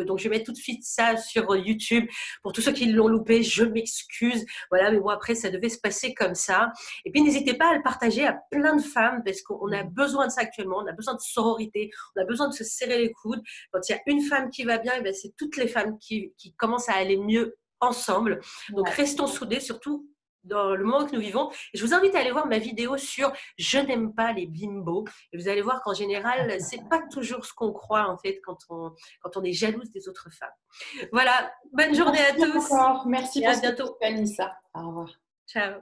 donc je vais mettre tout de suite ça sur YouTube. Pour tous ceux qui l'ont loupé, je m'excuse. Voilà, mais bon, après, ça devait se passer comme ça. Et puis, n'hésitez pas à le partager à plein de femmes parce qu'on a besoin de ça actuellement. On a besoin de sororité. On a besoin de se serrer les coudes. Quand il y a une femme qui va bien, eh ben, c'est toutes les femmes qui commencent à aller mieux ensemble. Donc, Ouais. restons soudés, surtout dans le moment que nous vivons. Et je vous invite à aller voir ma vidéo sur Je n'aime pas les bimbos. Et vous allez voir qu'en général, c'est pas toujours ce qu'on croit, en fait, quand on est jalouse des autres femmes. Voilà. Bonne journée à Merci tous encore. Merci et pour à ce que tu bientôt. fais, Anissa. Au revoir. Ciao.